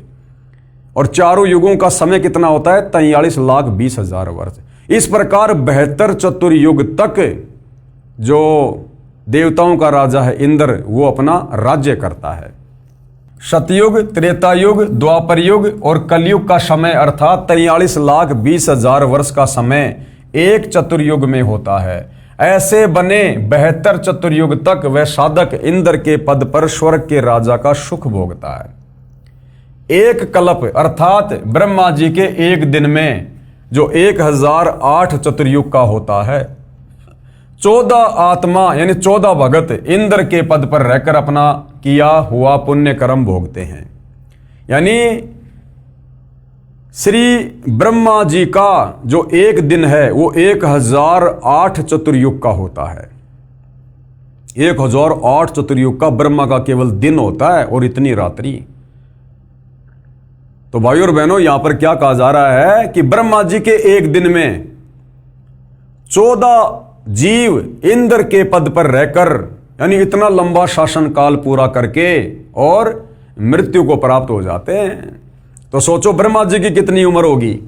और चारों युगों का समय कितना होता है? 43,20,000 वर्ष। इस प्रकार 72 चतुर्युग तक जो देवताओं का राजा है इंद्र, वो अपना राज्य करता है। सतयुग, त्रेतायुग, द्वापर युग और कलयुग का समय अर्थात 43,20,000 वर्ष का समय एक चतुर्युग में होता है। ऐसे बने 72 चतुर्युग तक वह साधक इंद्र के पद पर स्वर्ग के राजा का सुख भोगता है। एक कल्प अर्थात ब्रह्मा जी के एक दिन में जो 1008 चतुर्युग का होता है, 14 आत्मा यानी 14 भगत इंद्र के पद पर रहकर अपना किया हुआ पुण्य कर्म भोगते हैं। यानी श्री ब्रह्मा जी का जो एक दिन है वो 1008 चतुर्युग का होता है। 1008 चतुर्युग का ब्रह्मा का केवल दिन होता है और इतनी रात्रि। तो भाइयों और बहनों, यहां पर क्या कहा जा रहा है कि ब्रह्मा जी के एक दिन में 14 जीव इंद्र के पद पर रहकर यानी इतना लंबा शासन काल पूरा करके और मृत्यु को प्राप्त हो जाते हैं। तो सोचो ब्रह्मा जी की कितनी उम्र होगी,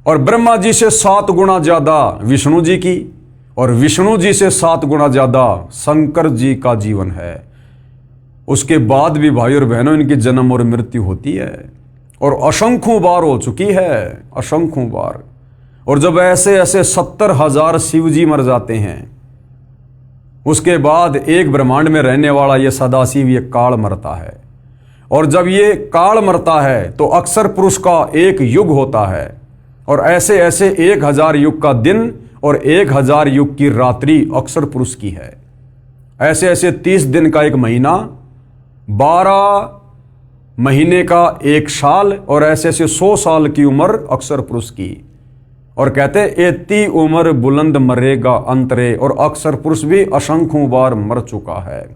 और ब्रह्मा जी से 7 गुना ज्यादा विष्णु जी की, और विष्णु जी से 7 गुना ज्यादा शंकर जी का जीवन है। उसके बाद भी भाई और बहनों इनकी जन्म और मृत्यु होती है, और असंख्यों बार हो चुकी है, असंख्यों बार। और जब ऐसे ऐसे 70,000 शिव जी मर जाते हैं, उसके बाद एक ब्रह्मांड में रहने वाला ये सदाशिव ये काल मरता है। और जब ये काल मरता है तो अक्षर पुरुष का एक युग होता है, और ऐसे ऐसे 1000 युग का दिन और 1000 युग की रात्रि अक्षर पुरुष की है। ऐसे ऐसे 30 दिन का एक महीना, 12 महीने का एक साल, और ऐसे ऐसे 100 साल की उम्र अक्षर पुरुष की। और कहते एती उम्र बुलंद मरेगा अंतरे, और अक्षर पुरुष भी असंख्यों बार मर चुका है।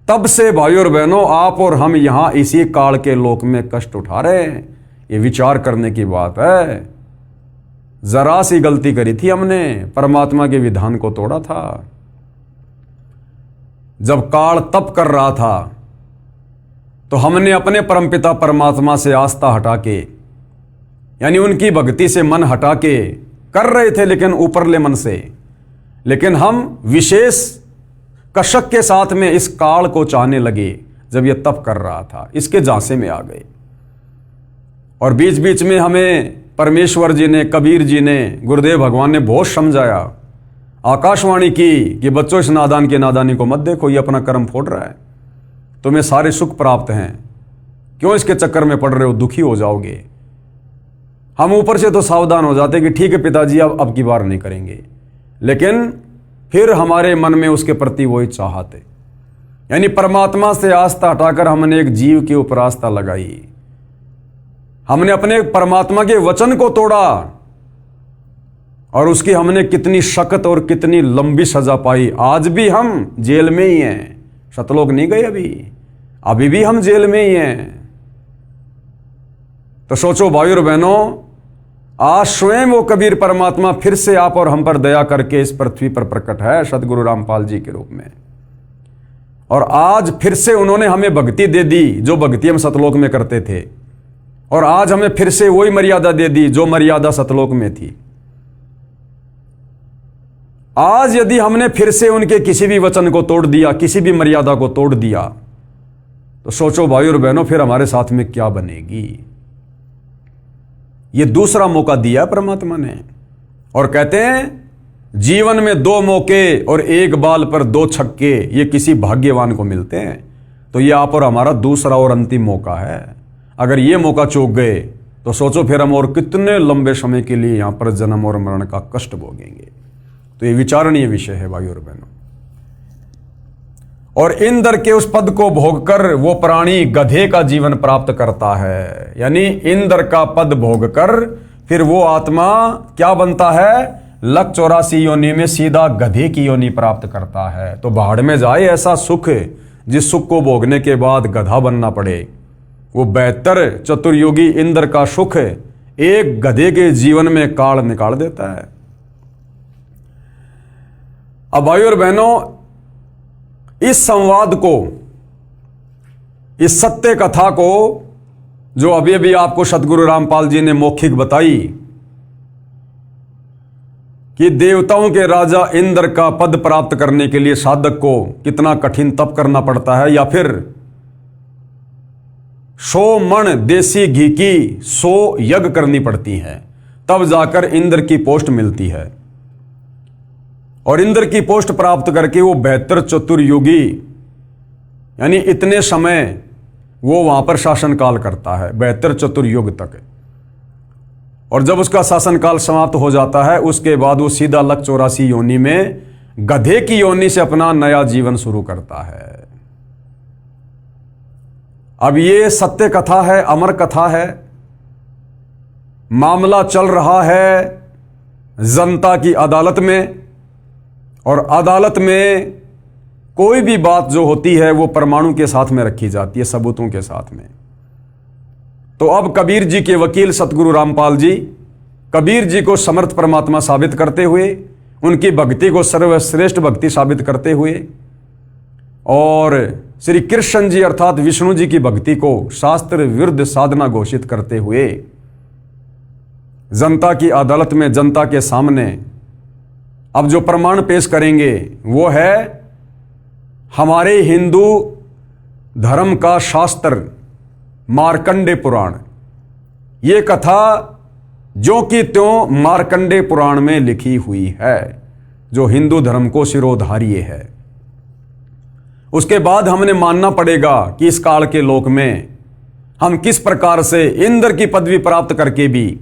तब से भाइयों और बहनों आप और हम यहां इसी काल के लोक में कष्ट उठा रहे हैं। ये विचार करने की बात है। जरा सी गलती करी थी हमने, परमात्मा के विधान को तोड़ा था। जब काल तप कर रहा था तो हमने अपने परमपिता परमात्मा से आस्था हटा के यानी उनकी भक्ति से मन हटा के कर रहे थे, लेकिन ऊपरले मन से। लेकिन हम विशेष कशक के साथ में इस काल को चाहने लगे जब यह तप कर रहा था, इसके झांसे में आ गए। और बीच बीच में हमें परमेश्वर जी ने, कबीर जी ने, गुरुदेव भगवान ने बहुत समझाया, आकाशवाणी की कि बच्चों इस नादान की नादानी को मत देखो, ये अपना कर्म फोड़ रहा है, तुम्हें सारे सुख प्राप्त हैं, क्यों इसके चक्कर में पड़ रहे हो, दुखी हो जाओगे। हम ऊपर से तो सावधान हो जाते कि ठीक है पिताजी अब की बार नहीं करेंगे, लेकिन फिर हमारे मन में उसके प्रति वही चाहत है। यानी परमात्मा से आस्था हटाकर हमने एक जीव के ऊपर आस्था लगाई, हमने अपने परमात्मा के वचन को तोड़ा, और उसकी हमने कितनी सख्त और कितनी लंबी सजा पाई। आज भी हम जेल में ही हैं, सतलोक नहीं गए अभी भी हम जेल में ही हैं। तो सोचो भाइयों और बहनों, आज स्वयं वो कबीर परमात्मा फिर से आप और हम पर दया करके इस पृथ्वी पर प्रकट है सदगुरु रामपाल जी के रूप में, और आज फिर से उन्होंने हमें भक्ति दे दी जो भक्ति हम सतलोक में करते थे, और आज हमें फिर से वही मर्यादा दे दी जो मर्यादा सतलोक में थी। आज यदि हमने फिर से उनके किसी भी वचन को तोड़ दिया, किसी भी मर्यादा को तोड़ दिया, तो सोचो भाइयों और बहनों फिर हमारे साथ में क्या बनेगी। ये दूसरा मौका दिया परमात्मा ने, और कहते हैं जीवन में 2 मौके और एक बाल पर 2 छक्के ये किसी भाग्यवान को मिलते हैं। तो ये आप और हमारा दूसरा और अंतिम मौका है। अगर ये मौका चूक गए तो सोचो फिर हम और कितने लंबे समय के लिए यहां पर जन्म और मरण का कष्ट भोगेंगे। तो ये विचारणीय विषय है भाइयों और बहनों। और इंद्र के उस पद को भोगकर वो प्राणी गधे का जीवन प्राप्त करता है। यानी इंद्र का पद भोगकर फिर वो आत्मा क्या बनता है, 184 योनि में सीधा गधे की योनि प्राप्त करता है। तो भाड़ में जाए ऐसा सुख जिस सुख को भोगने के बाद गधा बनना पड़े। वो 72 चतुर्युगी इंद्र का सुख एक गधे के जीवन में काल निकाल देता है। अब भाइयों और बहनों, इस संवाद को, इस सत्य कथा को जो अभी अभी आपको सदगुरु रामपाल जी ने मौखिक बताई कि देवताओं के राजा इंद्र का पद प्राप्त करने के लिए साधक को कितना कठिन तप करना पड़ता है, या फिर 100 मण देसी घी की 100 यज्ञ करनी पड़ती हैं, तब जाकर इंद्र की पोस्ट मिलती है। और इंद्र की पोस्ट प्राप्त करके वो 72 चतुर्युगी यानी इतने समय वो वहाँ पर शासनकाल करता है 72 चतुर्युग तक। और जब उसका शासनकाल समाप्त हो जाता है उसके बाद वो सीधा लक 84 योनि में गधे की योनि से अपना नया जीवन शुरू करता है। अब ये सत्य कथा है, अमर कथा है। मामला चल रहा है जनता की अदालत में, और अदालत में कोई भी बात जो होती है वो परमाणु के साथ में रखी जाती है, सबूतों के साथ में। तो अब कबीर जी के वकील सतगुरु रामपाल जी कबीर जी को समर्थ परमात्मा साबित करते हुए, उनकी भक्ति को सर्वश्रेष्ठ भक्ति साबित करते हुए, और श्री कृष्ण जी अर्थात विष्णु जी की भक्ति को शास्त्र विरुद्ध साधना घोषित करते हुए जनता की अदालत में, जनता के सामने अब जो प्रमाण पेश करेंगे वो है हमारे हिंदू धर्म का शास्त्र मार्कंडे पुराण। ये कथा जो कि त्यों मार्कंडे पुराण में लिखी हुई है, जो हिंदू धर्म को शिरोधार्य है। उसके बाद हमने मानना पड़ेगा कि इस काल के लोक में हम किस प्रकार से इंद्र की पदवी प्राप्त करके भी,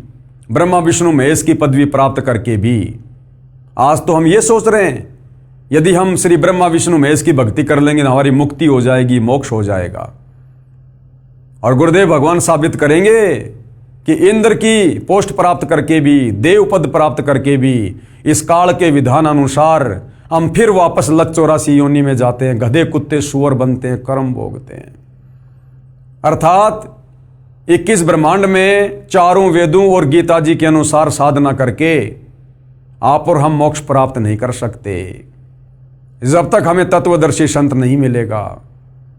ब्रह्मा विष्णु महेश की पदवी प्राप्त करके भी, आज तो हम ये सोच रहे हैं यदि हम श्री ब्रह्मा विष्णु महेश की भक्ति कर लेंगे तो हमारी मुक्ति हो जाएगी, मोक्ष हो जाएगा। और गुरुदेव भगवान साबित करेंगे कि इंद्र की पोस्ट प्राप्त करके भी, देव पद प्राप्त करके भी, इस काल के विधान अनुसार हम फिर वापस लक 84 योनि में जाते हैं, गधे कुत्ते सुअर बनते हैं, कर्म भोगते हैं। अर्थात 21 ब्रह्मांड में चारों वेदों और गीता जी के अनुसार साधना करके आप और हम मोक्ष प्राप्त नहीं कर सकते जब तक हमें तत्वदर्शी संत नहीं मिलेगा,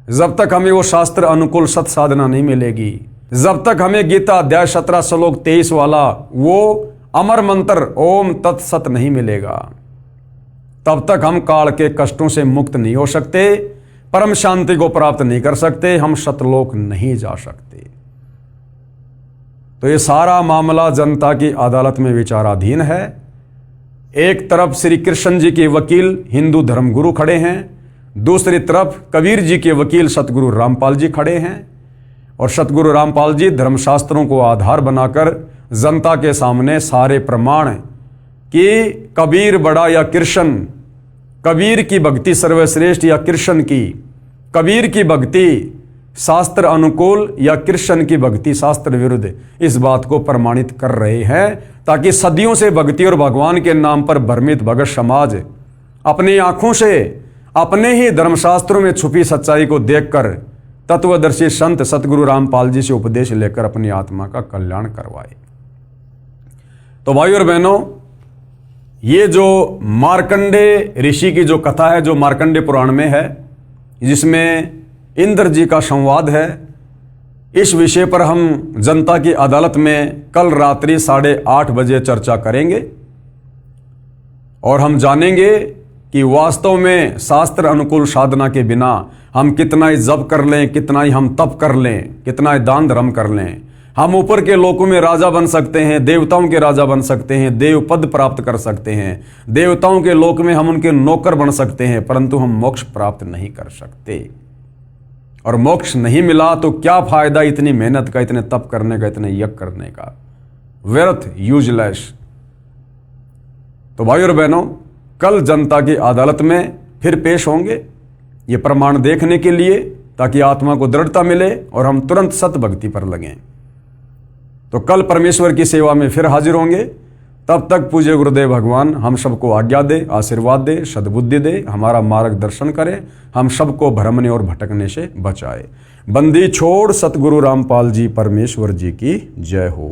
जब तक हमें वो शास्त्र अनुकूल सत साधना नहीं मिलेगी, जब तक हमें गीता अध्याय 17 श्लोक 23 वाला वो अमर मंत्र ओम तत्सत नहीं मिलेगा, तब तक हम काल के कष्टों से मुक्त नहीं हो सकते, परम शांति को प्राप्त नहीं कर सकते, हम सतलोक नहीं जा सकते। तो ये सारा मामला जनता की अदालत में विचाराधीन है। एक तरफ श्री कृष्ण जी के वकील हिंदू धर्मगुरु खड़े हैं, दूसरी तरफ कबीर जी के वकील सतगुरु रामपाल जी खड़े हैं, और सतगुरु रामपाल जी धर्मशास्त्रों को आधार बनाकर जनता के सामने सारे प्रमाण कि कबीर बड़ा या कृष्ण, कबीर की भक्ति सर्वश्रेष्ठ या कृष्ण की, कबीर की भक्ति शास्त्र अनुकूल या कृष्ण की भक्ति शास्त्र विरुद्ध, इस बात को प्रमाणित कर रहे हैं, ताकि सदियों से भक्ति और भगवान के नाम पर भ्रमित भगत समाज अपनी आंखों से अपने ही धर्मशास्त्रों में छुपी सच्चाई को देखकर तत्वदर्शी संत सतगुरु रामपाल जी से उपदेश लेकर अपनी आत्मा का कल्याण करवाए। तो भाइयों और बहनों, ये जो मार्कंडे ऋषि की जो कथा है, जो मार्कंडे पुराण में है, जिसमें इंद्र जी का संवाद है, इस विषय पर हम जनता की अदालत में कल रात्रि 8:30 बजे चर्चा करेंगे, और हम जानेंगे कि वास्तव में शास्त्र अनुकूल साधना के बिना हम कितना ही जप कर लें, कितना ही हम तप कर लें, कितना ही दान धर्म कर लें, हम ऊपर के लोकों में राजा बन सकते हैं, देवताओं के राजा बन सकते हैं, देव पद प्राप्त कर सकते हैं, देवताओं के लोक में हम उनके नौकर बन सकते हैं, परंतु हम मोक्ष प्राप्त नहीं कर सकते। और मोक्ष नहीं मिला तो क्या फायदा इतनी मेहनत का, इतने तप करने का, इतने यज्ञ करने का, व्यर्थ, यूजलेस। तो भाइयों और बहनों, कल जनता की अदालत में फिर पेश होंगे ये प्रमाण देखने के लिए, ताकि आत्मा को दृढ़ता मिले और हम तुरंत सत भक्ति पर लगें। तो कल परमेश्वर की सेवा में फिर हाजिर होंगे। तब तक पूज्य गुरुदेव भगवान हम सबको आज्ञा दे, आशीर्वाद दे, सद्बुद्धि दे, हमारा मार्गदर्शन करे, हम सबको भ्रमने और भटकने से बचाए। बंदी छोड़ सतगुरु रामपाल जी परमेश्वर जी की जय हो।